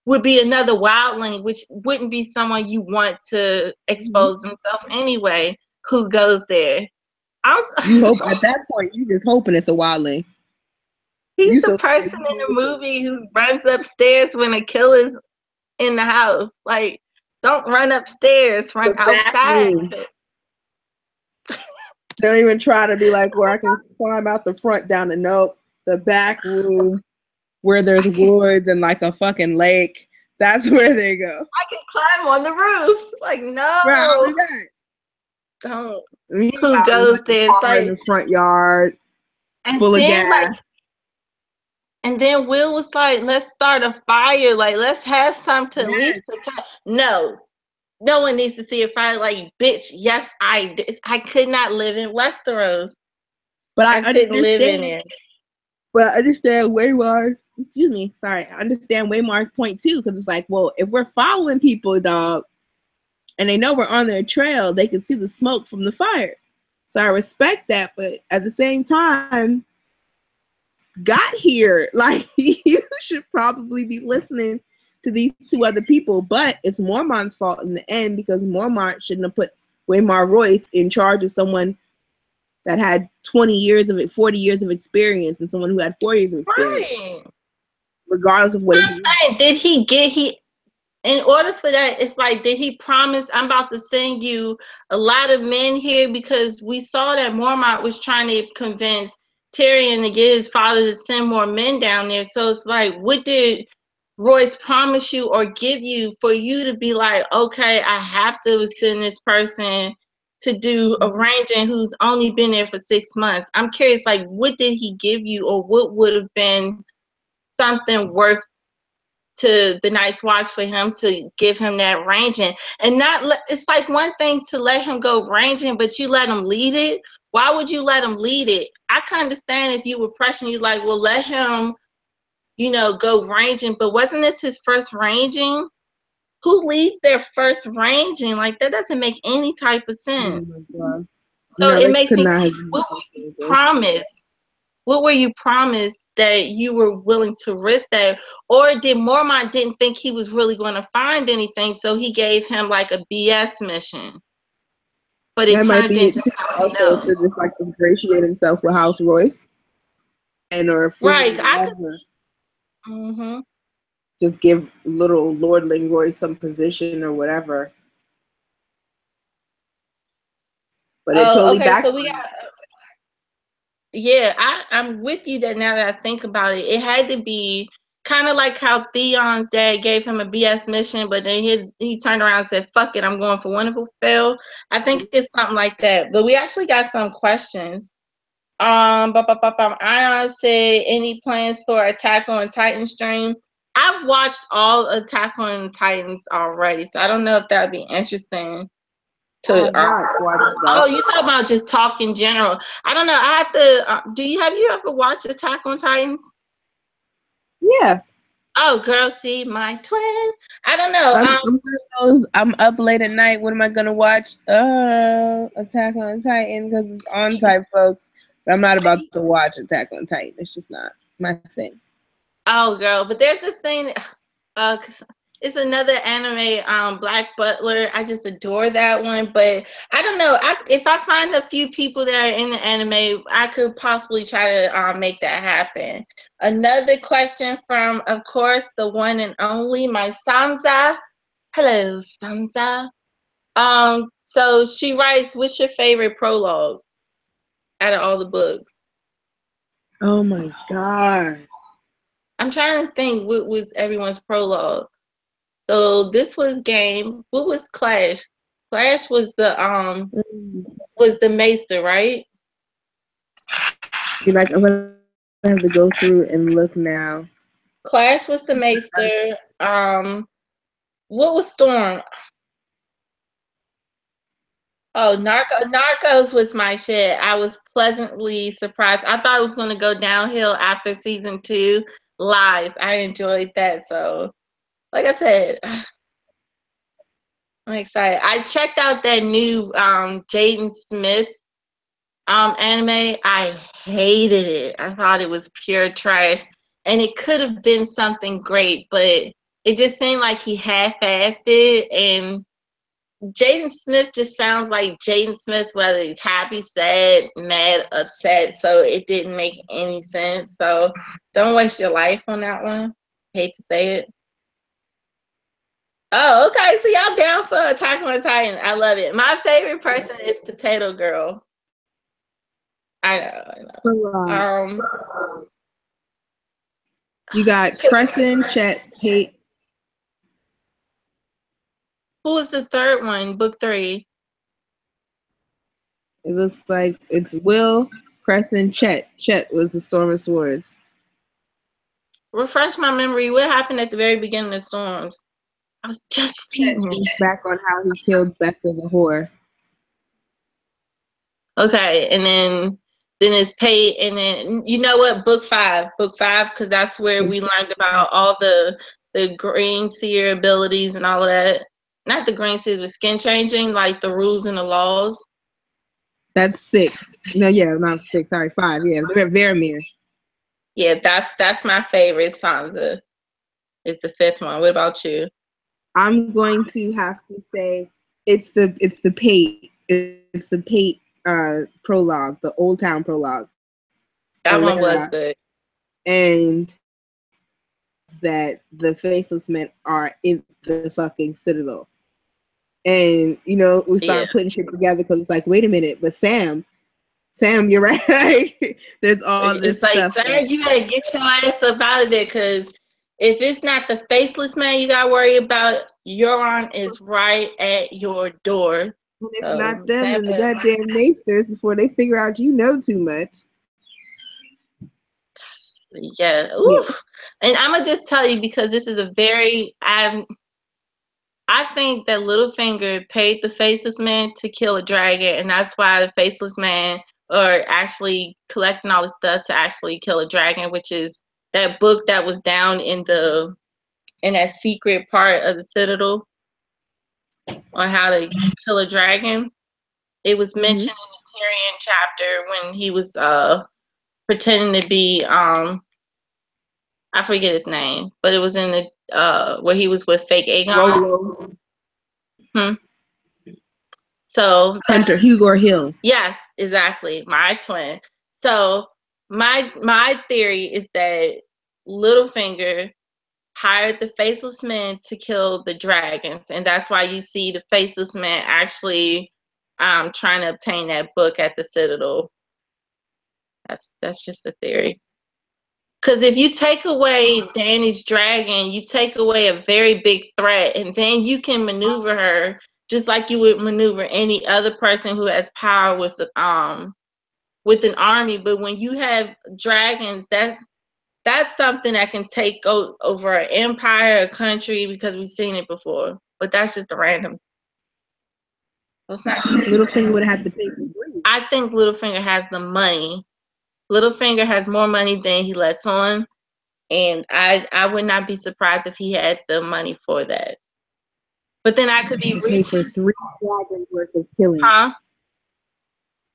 would be another wildling, which wouldn't be someone you want to expose himself anyway, who goes there. You hope at that point, you just hoping it's a wildling. He's the person in the movie who runs upstairs when a killer's in the house. Like, don't run upstairs, run outside. Don't even try to be like, where I can climb out the front down the back room where there's woods and like a fucking lake. That's where they go. I can climb on the roof. Like, no. Bro, I'll do that. Don't. Who goes there? It's like in the front yard, full of gas. And then Will was like, let's start a fire. Like, let's have some to at least protect. No one needs to see a fire. Like, bitch, yes, I could not live in Westeros. But I couldn't live in it. But I understand Waymar. Excuse me. Sorry. I understand Waymar's point too. Because it's like, well, if we're following people, dog, and they know we're on their trail, they can see the smoke from the fire. So I respect that. But at the same time, got here, like, you should probably be listening to these two other people. But it's Mormont's fault in the end, because Mormont shouldn't have put Waymar Royce in charge of someone that had 40 years of experience and someone who had 4 years of experience. Right. Regardless of what in order for that, it's like, did he promise, I'm about to send you a lot of men here? Because we saw that Mormont was trying to convince Tyrion to get his father to send more men down there. So it's like, what did Royce promise you or give you for you to be like, okay, I have to send this person to do arranging who's only been there for 6 months? I'm curious, like, what did he give you, or what would have been something worth to the Night's Watch for him to give him that ranging? And not it's like one thing to let him go ranging, but you let him lead it. Why would you let him lead it? I can understand if you were pressuring, you like, well, let him, you know, go ranging. But wasn't this his first ranging? Who leads their first ranging? Like, that doesn't make any type of sense. Oh my God. So No, it this makes could me not have think, been what were you promised? What were you promised that you were willing to risk that? Or did Mormont didn't think he was really going to find anything, so he gave him like a BS mission? But it that might turned be it into too. something Also, to else. just like ingratiate himself with House Royce and or Right. whatever. Mm-hmm. Just give little Lordling Royce some position or whatever. But it Oh, totally okay. So backfired. we got. Yeah, I'm with you that now that I think about it, it had to be kind of like how Theon's dad gave him a BS mission, but then he turned around and said, "Fuck it, I'm going for Winterfell." I think it's something like that. But we actually got some questions. Ion said, "Any plans for Attack on Titan stream?" I've watched all Attack on Titans already, so I don't know if that would be interesting. I have not watched that. Oh, you talking about just talk in general? I don't know. I have to. Have you ever watched Attack on Titans? Yeah. Oh, girl, see my twin. I don't know. I'm up late at night. What am I gonna watch? Attack on Titan because it's on type, folks. But I'm not about to watch Attack on Titan. It's just not my thing. Oh, girl, but there's this thing. It's another anime, Black Butler. I just adore that one. But I don't know. If I find a few people that are in the anime, I could possibly try to make that happen. Another question from, of course, the one and only, my Sansa. Hello, Sansa. So she writes, "What's your favorite prologue out of all the books?" Oh my God. I'm trying to think what was everyone's prologue. So this was game. What was Clash? Clash was the Maester, right? You're like, I'm gonna have to go through and look now. Clash was the Maester. What was Storm? Oh, Narcos was my shit. I was pleasantly surprised. I thought it was going to go downhill after season 2. Lies. I enjoyed that. So, like I said, I'm excited. I checked out that new Jaden Smith anime. I hated it. I thought it was pure trash. And it could have been something great, but it just seemed like he half-assed it. And Jaden Smith just sounds like Jaden Smith, whether he's happy, sad, mad, upset. So it didn't make any sense. So don't waste your life on that one. Hate to say it. Oh, okay. So y'all down for Attack on Titan. I love it. My favorite person is Potato Girl. I know. You got Crescent, Chet, Pate. Who was the third one? Book 3. It looks like it's Will, Crescent, Chet. Chet was the Storm of Swords. Refresh my memory. What happened at the very beginning of Storms? I was just reading back on how he killed Bessa the whore. Okay, and then it's Pate, and then you know what? Book 5, because that's where we learned about all the green seer abilities and all of that. Not the green seers, but skin changing, like the rules and the laws. That's 6. No, yeah, not 6. Sorry, 5. Yeah, Varamir. Yeah, that's my favorite. Sansa is the 5th one. What about you? I'm going to have to say it's the Pate. It's the Pate prologue, the Old Town prologue. That one was good. And that the Faceless Men are in the fucking Citadel. And, you know, we start putting shit together because it's like, wait a minute, but Sam, you're right. There's all this stuff. Sam, you better get your ass up out of there, because if it's not the Faceless Man you gotta worry about, Euron is right at your door. And if not them, then the goddamn Maesters, before they figure out you know too much. Yeah. Ooh. And I'm gonna just tell you, because this is a very I think that Littlefinger paid the Faceless Man to kill a dragon, and that's why the Faceless Man or actually collecting all the stuff to actually kill a dragon, which is that book that was down in that secret part of the Citadel on how to kill a dragon. It was mentioned in the Tyrion chapter when he was pretending to be I forget his name, but it was in the where he was with fake Aegon. So Hunter Hugo Hill. Yes, exactly. My twin. So my theory is that Littlefinger hired the Faceless Men to kill the dragons, and that's why you see the Faceless Men actually trying to obtain that book at the Citadel. That's just a theory. Because if you take away Dany's dragon, you take away a very big threat, and then you can maneuver her just like you would maneuver any other person who has power with an army. But when you have dragons, that's something that can take over an empire, a country, because we've seen it before. But that's just a random. It's not. Littlefinger would have to pay for breed. I think Littlefinger has the money. Littlefinger has more money than he lets on. And I would not be surprised if he had the money for that. But then I could be to pay for 3 dragons worth of killing. Huh?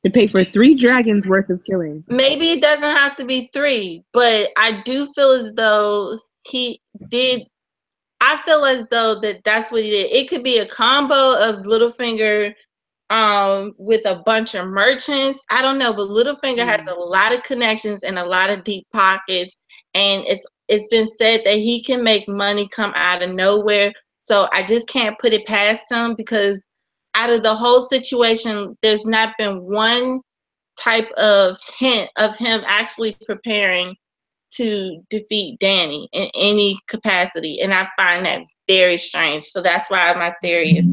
To pay for 3 dragons worth of killing. Maybe it doesn't have to be 3, but I do feel as though he did. I feel as though that's what he did. It could be a combo of Littlefinger with a bunch of merchants. I don't know, but Littlefinger has a lot of connections and a lot of deep pockets, and it's been said that he can make money come out of nowhere. So I just can't put it past him, because out of the whole situation, there's not been one type of hint of him actually preparing to defeat Dany in any capacity, and I find that very strange. So that's why my theory is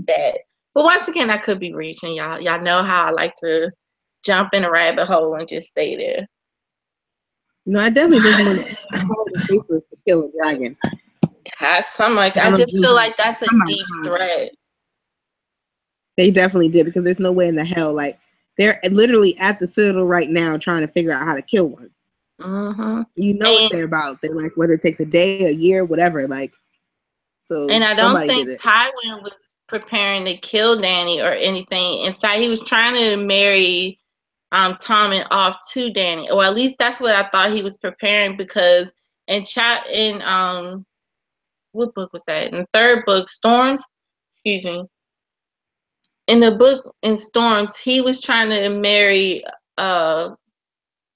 that. But once again, I could be reaching, y'all. Y'all know how I like to jump in a rabbit hole and just stay there. No, I definitely just want the Faceless to kill a dragon. I just feel like that's a deep threat. They definitely did, because there's no way in the hell, like, they're literally at the Citadel right now trying to figure out how to kill one. You know what they're about. They're like, whether it takes a day, a year, whatever. Like, so. And I don't think Tywin was preparing to kill Dany or anything. In fact, he was trying to marry Tommen off to Dany, or at least that's what I thought he was preparing, because in what book was that? In the 3rd book, Storms. Excuse me. In the book in Storms, he was trying to marry I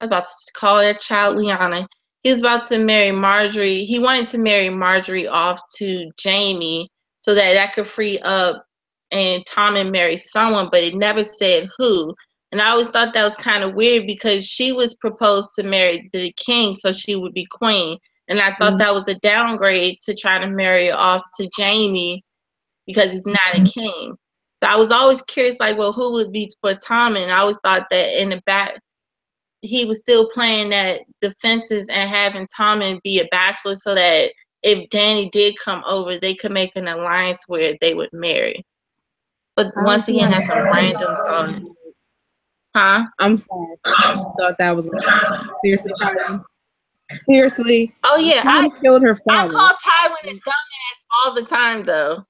was about to call that child Lyanna. He was about to marry Marjorie. He wanted to marry Marjorie off to Jaime so that could free up and Tommen marry someone, but it never said who. And I always thought that was kind of weird, because she was proposed to marry the king so she would be queen. And I thought that was a downgrade to try to marry off to Jaime because he's not a king. So I was always curious, like, well, who would be for Tommen? I always thought that in the back, he was still playing that defenses and having Tommen be a bachelor so that if Dany did come over, they could make an alliance where they would marry. But once again, that's a random thought. Huh? I'm sorry. I thought that was seriously. Seriously. Oh yeah, I killed her father. I call Tywin a dumbass all the time, though.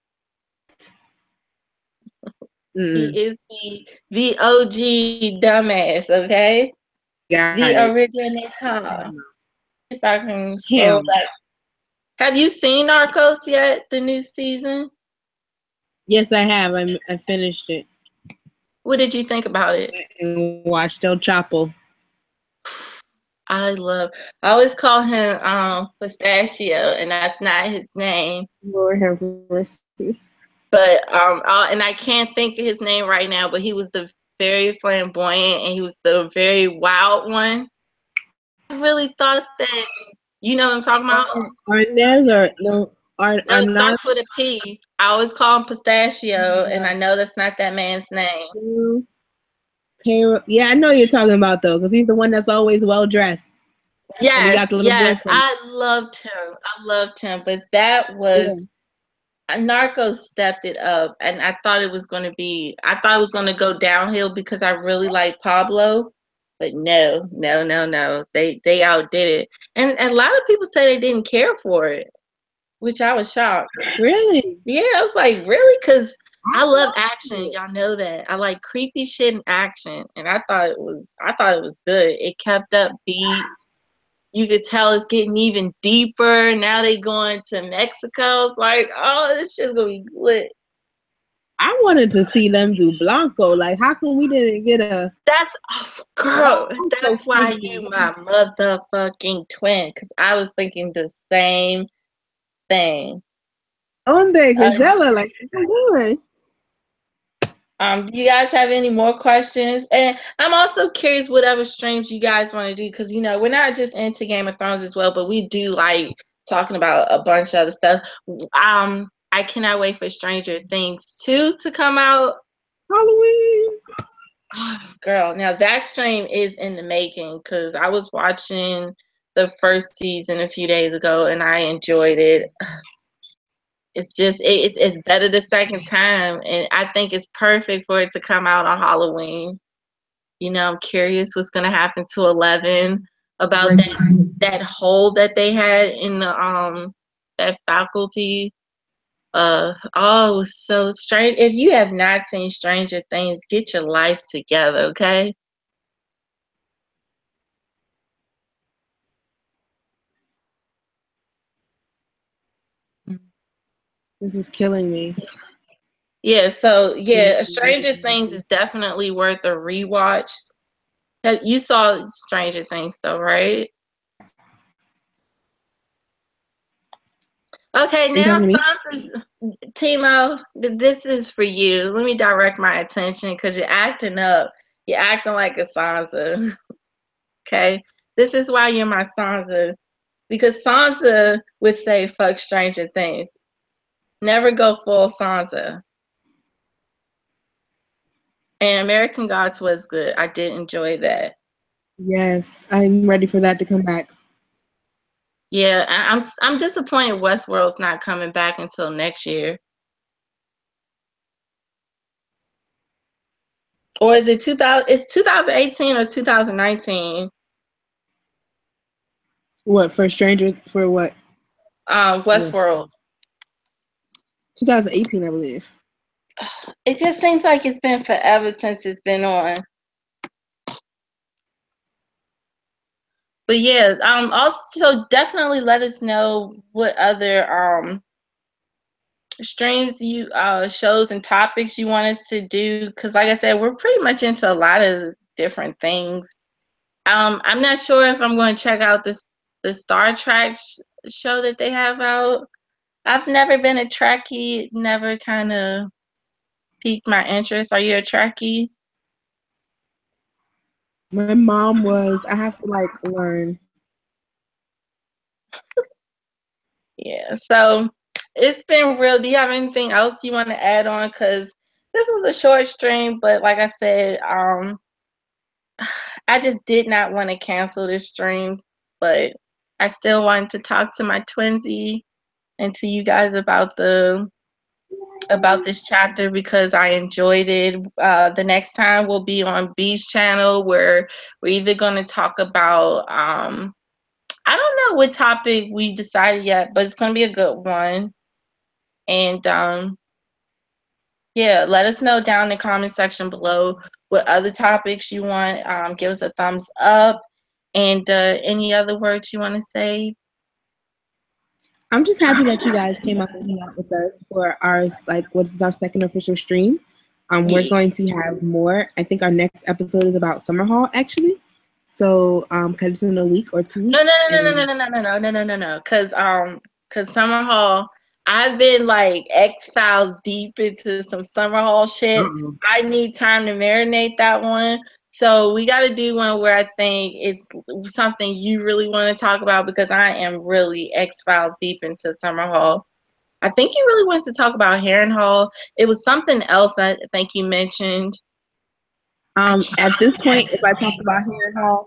He is the OG dumbass. Okay. The originator. If I can scroll back. Have you seen Narcos yet? The new season? Yes, I have. I finished it. What did you think about it? And watched El Chapo. I always call him Pistachio, and that's not his name. Lord have mercy. But and I can't think of his name right now, but he was the very flamboyant and he was the very wild one. I really thought that, you know what I'm talking about? Arnez or no? No, it starts with a P. I always call him Pistachio, and I know that's not that man's name. Yeah, I know you're talking about, though, because he's the one that's always well dressed. Yes, yes, I loved him. But that was Narcos stepped it up, and I thought it was going to go downhill because I really like Pablo, but no, no, no, no. They outdid it, and a lot of people say they didn't care for it, which I was shocked. Really? Yeah, I was like, really? Because I love action. Y'all know that. I like creepy shit and action, and I thought it was good. It kept up beat. You could tell it's getting even deeper. Now they going to Mexico. It's like, oh, this shit's gonna be lit. I wanted to see them do Blanco. Like, how come we didn't get a? Girl. That's why you my motherfucking twin. Because I was thinking the same thing. Onde Grisella, like, come on. Do you guys have any more questions? And I'm also curious what other streams you guys want to do, because we're not just into Game of Thrones as well, but we do like talking about a bunch of other stuff. I cannot wait for Stranger Things 2 to come out. Halloween. Oh, girl, now that stream is in the making, because I was watching the first season a few days ago and I enjoyed it. It's just it's better the second time, and I think it's perfect for it to come out on Halloween. I'm curious what's gonna happen to 11 about that hole that they had in the that faculty. Oh, it was so strange. If you have not seen Stranger Things, get your life together, okay? This is killing me. Yeah, so Stranger Things is definitely worth a rewatch. You saw Stranger Things though, right? Okay, now Timo, this is for you. Let me direct my attention because you're acting up. You're acting like a Sansa. Okay? This is why you're my Sansa. Because Sansa would say, fuck Stranger Things. Never go full Sansa. And American Gods was good. I did enjoy that. Yes, I'm ready for that to come back. Yeah, I'm disappointed Westworld's not coming back until next year. Or is it 2000? It's 2018 or 2019? What for what? Westworld. 2018, I believe. It just seems like it's been forever since it's been on. But yeah, also definitely let us know what other streams shows and topics you want us to do, because like I said, we're pretty much into a lot of different things. I'm not sure if I'm going to check out the Star Trek show that they have out. I've never been a Trekkie, never kind of piqued my interest. Are you a Trekkie? My mom was. I have to learn. Yeah, so it's been real. Do you have anything else you want to add on? Because this was a short stream, but like I said, I just did not want to cancel this stream, but I still wanted to talk to my twinsy and to you guys about this chapter because I enjoyed it. The next time we'll be on B's channel, where we're either going to talk about I don't know what topic we decided yet, but it's going to be a good one. And yeah, let us know down in the comment section below what other topics you want. Give us a thumbs up. And any other words you want to say? I'm just happy that you guys came out and hang out with us for our what's our second official stream. We're going to have more. I think our next episode is about Summer Hall, actually. So, cause it's in a week or 2 weeks. No. Cause Summer Hall, I've been like X-Files deep into some Summer Hall shit. I need time to marinate that one. So we got to do one where I think it's something you really want to talk about, because I am really X-Files deep into Summer Hall. I think you really wanted to talk about Harrenhal. It was something else I think you mentioned. At this point, if I talk about Harrenhal,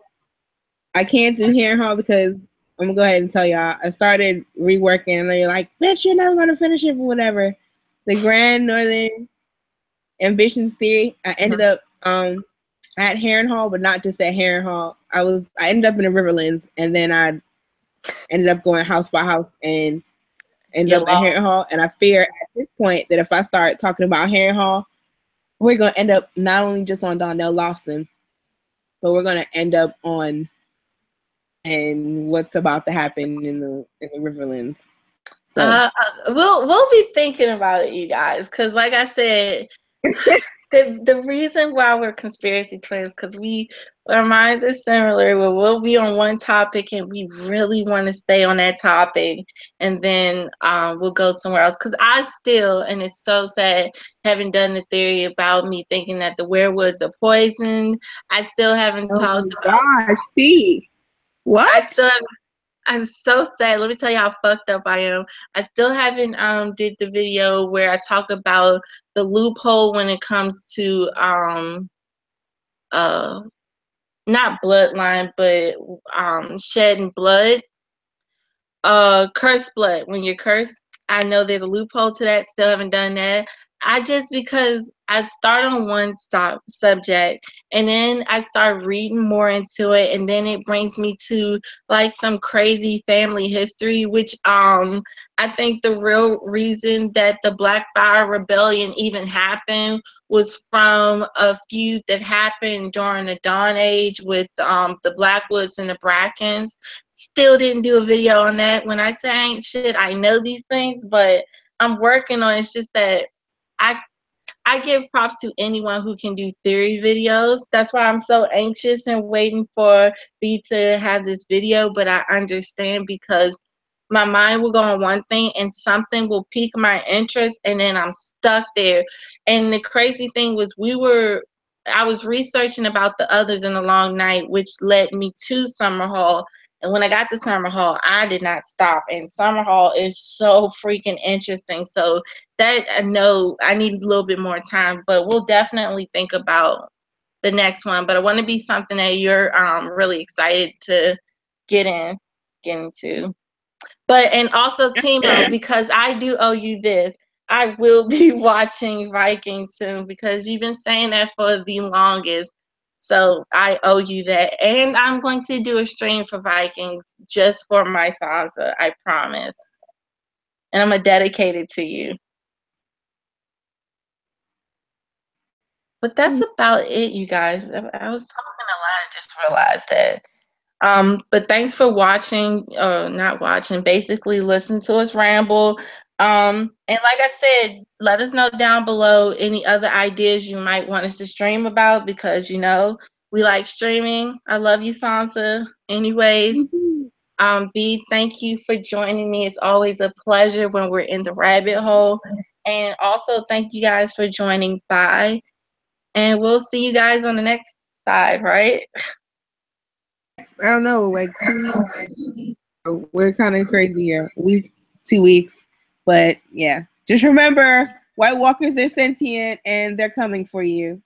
I can't do Harrenhal because I'm gonna go ahead and tell y'all. I started reworking, and you're like, "Bitch, you're never gonna finish it," or whatever. The Grand Northern Ambitions Theory. I ended up at Harrenhal, but not just at Harrenhal. I ended up in the Riverlands, and then I ended up going house by house and ended up at Harrenhal. And I fear at this point that if I start talking about Harrenhal, we're gonna end up not only just on Donnell Lawson, but we're gonna end up on and what's about to happen in the Riverlands. So we'll be thinking about it, you guys, because like I said, the reason why we're conspiracy twins, because our minds are similar. We'll be on one topic and we really want to stay on that topic, and then we'll go somewhere else. Because I still, and it's so sad, haven't done the theory about me thinking that the werewolves are poisoned. I still haven't talked about. Gosh, see what? I'm so sad. Let me tell you how fucked up I am. I still haven't did the video where I talk about the loophole when it comes to not bloodline, but shedding blood. Cursed blood. When you're cursed, I know there's a loophole to that. Still haven't done that. Because I start on one subject and then I start reading more into it, and then it brings me to like some crazy family history, which I think the real reason that the Blackfire Rebellion even happened was from a feud that happened during the Dawn Age with the Blackwoods and the Brackens. Still didn't do a video on that. When I say I ain't shit, I know these things, but I'm working on it. It's just that I give props to anyone who can do theory videos. That's why I'm so anxious and waiting for me to have this video, but I understand because my mind will go on one thing and something will pique my interest and then I'm stuck there. And the crazy thing was I was researching about the others in the long night, which led me to Summer Hall. And when I got to Summer Hall, I did not stop. And Summer Hall is so freaking interesting. So that I know I need a little bit more time, but we'll definitely think about the next one. But I want to be something that you're really excited to get into. But and also Timo, because I do owe you this. I will be watching Vikings soon because you've been saying that for the longest. So I owe you that. And I'm going to do a stream for Vikings just for my Sansa, I promise. And I'm going to dedicate it to you. But that's about it, you guys. I was talking a lot, I just realized that. But thanks for watching, not watching, basically listen to us ramble. And like I said, let us know down below any other ideas you might want us to stream about because, we like streaming. I love you, Sansa. Anyways, B, thank you for joining me. It's always a pleasure when we're in the rabbit hole. And also thank you guys for joining. Bye. And we'll see you guys on the next side, right? I don't know, like 2 weeks. We're kind of crazy here. 2 weeks. But yeah, just remember, White Walkers are sentient and they're coming for you.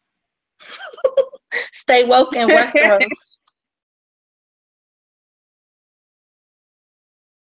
Stay woke in Westeros.